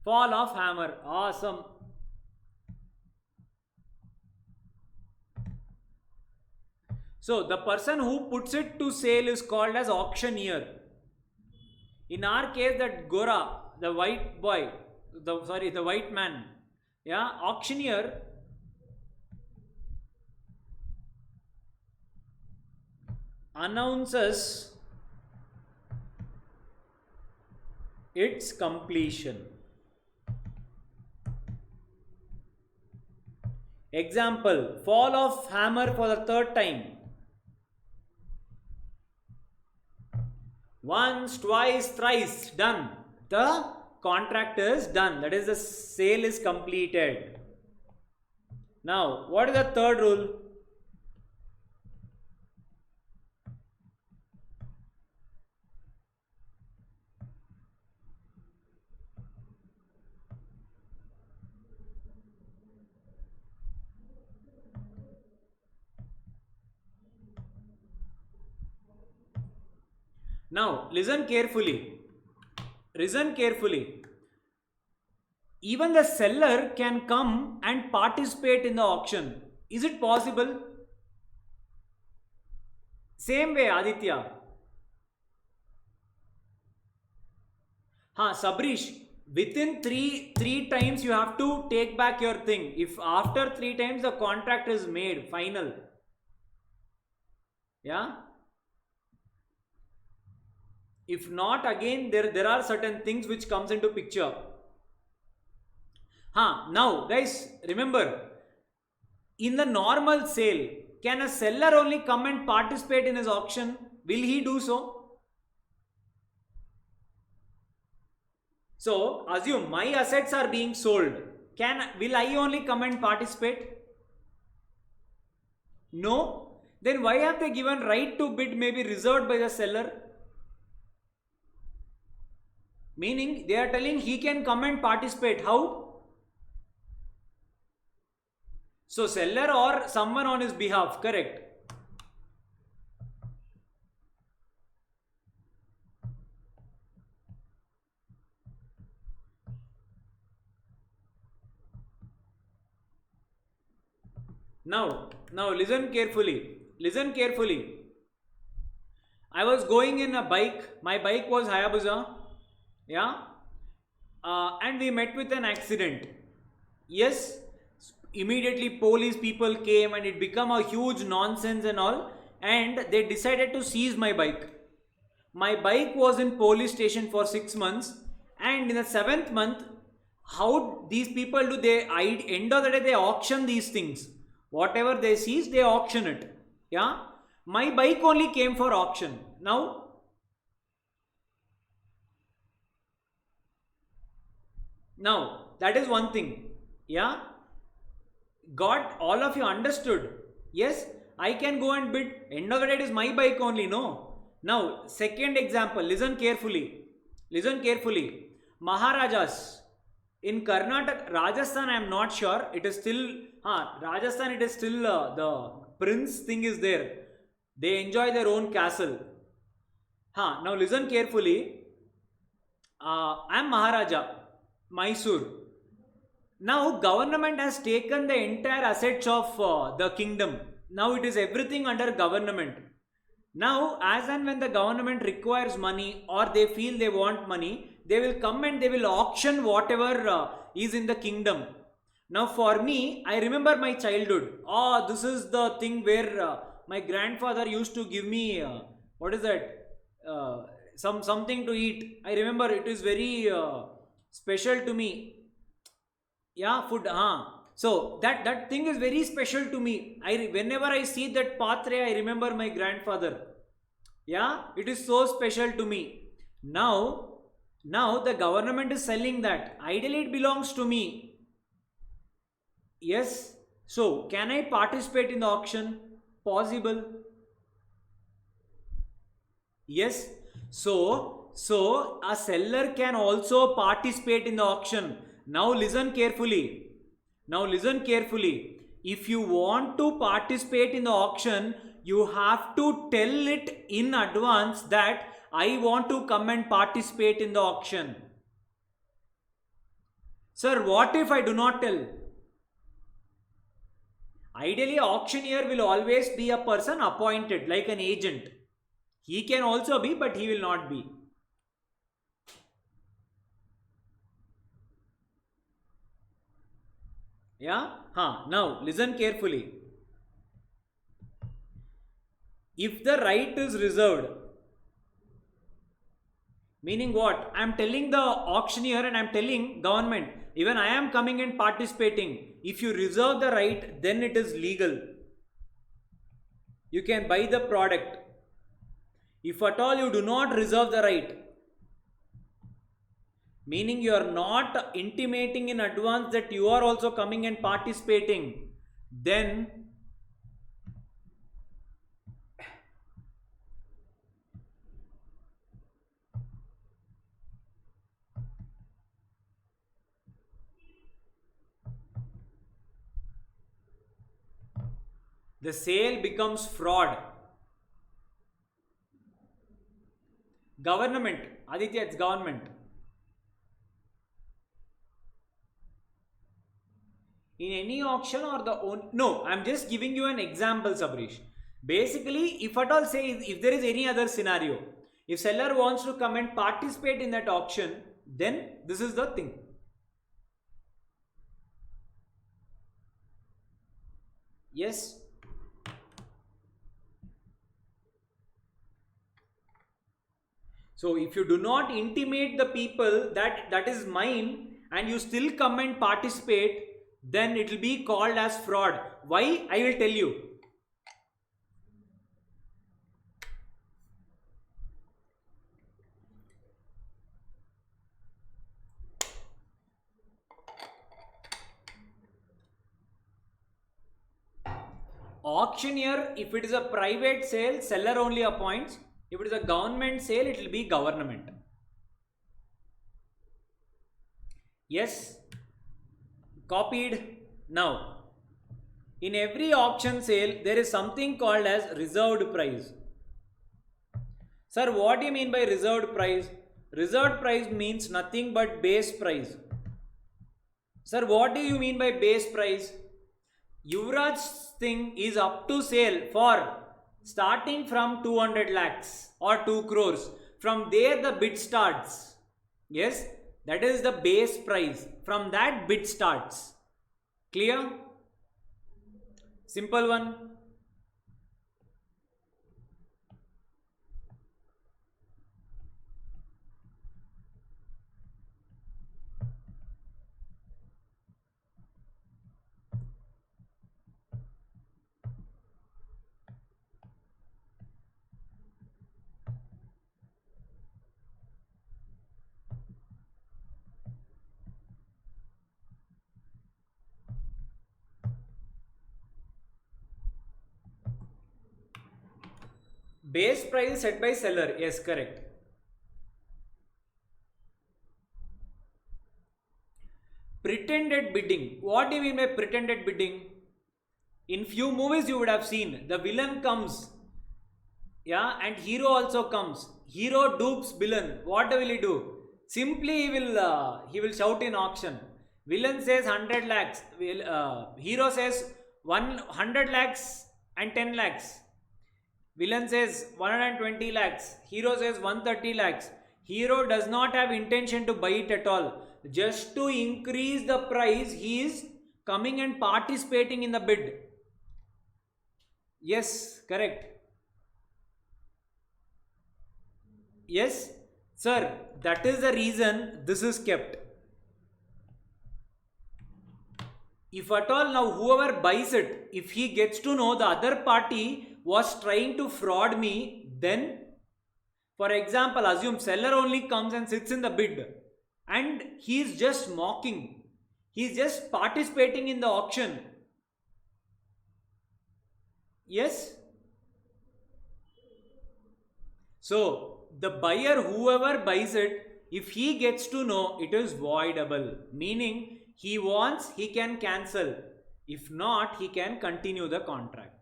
Speaker 1: Fall of hammer. Awesome. So, the person who puts it to sale is called as auctioneer. In our case, that Gora, the white boy, the white man, yeah, auctioneer announces its completion. Example, fall of hammer for the third time. Once, twice, thrice, done. The contract is done. That is, the sale is completed. Now, what is the third rule? Now, listen carefully. Listen carefully. Even the seller can come and participate in the auction. Is it possible? Same way, Aditya. Sabrish, within three times you have to take back your thing. If after 3 times the contract is made, final. Yeah? If not, again, there are certain things which comes into picture. Now, guys, remember, in the normal sale, can a seller only come and participate in his auction? Will he do so? So, assume my assets are being sold. Will I only come and participate? No. Then why have they given right to bid may be reserved by the seller? Meaning, they are telling he can come and participate. How? So, seller or someone on his behalf, correct? Now listen carefully. Listen carefully. I was going in a bike. My bike was Hayabusa. Yeah. And we met with an accident. Yes. Immediately police people came and it became a huge nonsense and all. And they decided to seize my bike. My bike was in police station for 6 months. And in the 7th month, how these people do, end of the day, they auction these things. Whatever they seize, they auction it. Yeah. My bike only came for auction. Now, that is one thing. Yeah. Got all of you understood? Yes, I can go and bid. End of the day, it is my bike only. No. Now, second example. Listen carefully. Listen carefully. Maharajas. In Karnataka, Rajasthan, I am not sure. It is still, Rajasthan, it is still the prince thing is there. They enjoy their own castle. Now listen carefully. I am Maharaja, Mysore. Now government has taken the entire assets of the kingdom. Now it is everything under government. Now as and when the government requires money or they feel they want money, they will come and they will auction whatever is in the kingdom. Now, for me, I remember my childhood. Oh, this is the thing where my grandfather used to give me what is that? Something to eat. I remember it is very special to me. Yeah, food. So that thing is very special to me. Whenever I see that patre, I remember my grandfather. Yeah, it is so special to me. Now the government is selling that. Ideally, it belongs to me. Yes. So, can I participate in the auction? Possible. Yes. So a seller can also participate in the auction. Now listen carefully. Now listen carefully. If you want to participate in the auction, you have to tell it in advance that I want to come and participate in the auction. Sir, what if I do not tell? Ideally, auctioneer will always be a person appointed like an agent. He can also be, but he will not be. Yeah? Now, listen carefully. If the right is reserved, meaning what? I am telling the auctioneer and I am telling government, even I am coming and participating. If you reserve the right, then it is legal. You can buy the product. If at all you do not reserve the right, meaning you are not intimating in advance that you are also coming and participating, then the sale becomes fraud. Government, Aditya, it's government. In any auction or the own, no, I'm just giving you an example, Sabrish. Basically, if at all say, if there is any other scenario, if seller wants to come and participate in that auction, then this is the thing. Yes. So if you do not intimate the people that that is mine and you still come and participate, then it will be called as fraud. Why? I will tell you. Auctioneer, if it is a private sale, seller only appoints. If it is a government sale, it will be government. Yes. Copied. Now, in every auction sale, there is something called as reserved price. Sir, what do you mean by reserved price? Reserved price means nothing but base price. Sir, what do you mean by base price? Yuvraj's thing is up to sale for starting from 200 lakhs or 2 crores. From there the bid starts. Yes, that is the base price. From that bid starts. Clear? Simple one. Base price set by seller. Yes, correct. Pretended bidding. What do you mean by pretended bidding? In few movies you would have seen the villain comes, yeah, and hero also comes. Hero dupes villain. What will he do? Simply he will shout in auction. Villain says 100 lakhs. Hero says 100 lakhs and 10 lakhs. Villain says 120 lakhs. Hero says 130 lakhs. Hero does not have intention to buy it at all. Just to increase the price, he is coming and participating in the bid. Yes, correct. Yes, sir, that is the reason this is kept. If at all now whoever buys it, if he gets to know the other party was trying to fraud me, then for example, assume seller only comes and sits in the bid and he is just mocking. He is just participating in the auction. Yes. So the buyer, whoever buys it, if he gets to know, it is voidable, meaning he wants, he can cancel. If not, he can continue the contract.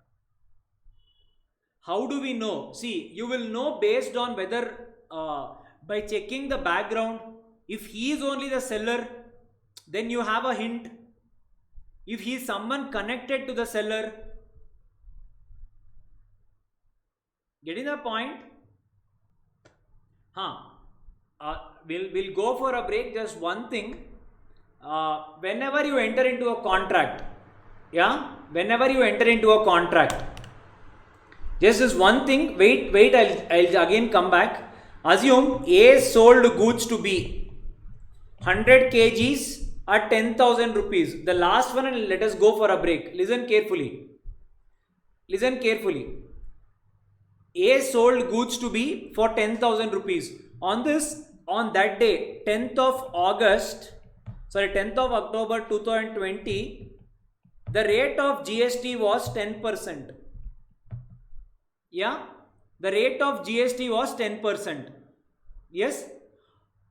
Speaker 1: How do we know? See, you will know based on whether by checking the background. If he is only the seller, then you have a hint. If he is someone connected to the seller, getting the point? We'll go for a break. Just one thing. Whenever you enter into a contract, whenever you enter into a contract, just this one thing. Wait. I'll again come back. Assume A sold goods to B, 100 kgs at 10,000 rupees. The last one, and let us go for a break. Listen carefully. A sold goods to B for 10,000 rupees. On that day, 10th of October 2020, the rate of GST was 10%. Yeah, the rate of GST was 10%. Yes,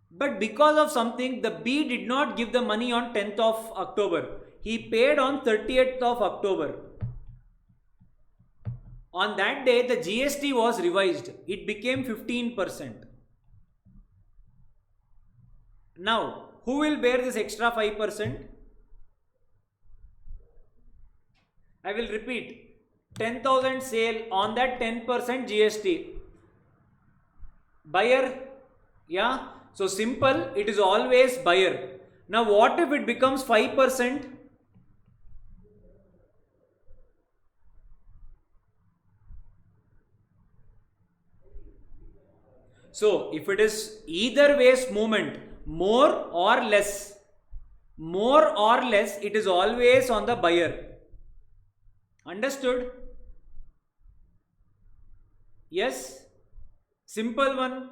Speaker 1: but because of something, the B did not give the money on 10th of October. He paid on 30th of October. On that day, the GST was revised. It became 15%. Now, who will bear this extra 5%? I will repeat. 10,000 sale, on that 10% GST. Buyer, yeah. So simple, it is always buyer. Now what if it becomes 5%? So if it is either ways movement, more or less, it is always on the buyer. Understood? Yes, simple one.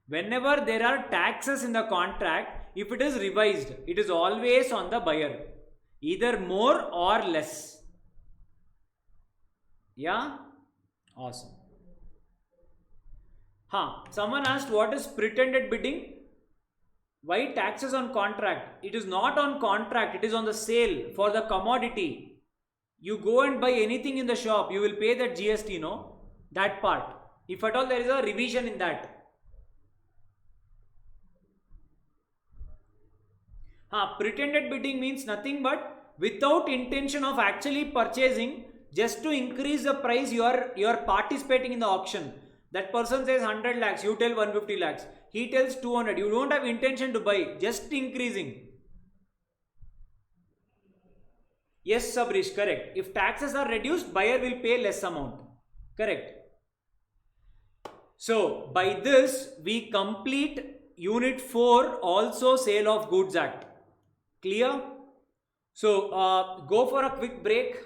Speaker 1: Whenever there are taxes in the contract, if it is revised, it is always on the buyer, either more or less. Yeah, awesome. Someone asked what is pretended bidding? Why taxes on contract? It is not on contract, it is on the sale for the commodity. You go and buy anything in the shop, you will pay that GST, no? That part. If at all there is a revision in that. Pretended bidding means nothing but without intention of actually purchasing, just to increase the price, you are participating in the auction. That person says 100 lakhs, you tell 150 lakhs. He tells 200. You don't have intention to buy, just increasing. Yes, Sabrish, correct. If taxes are reduced, buyer will pay less amount. Correct. So, by this, we complete Unit 4, also Sale of Goods Act. Clear? So, go for a quick break.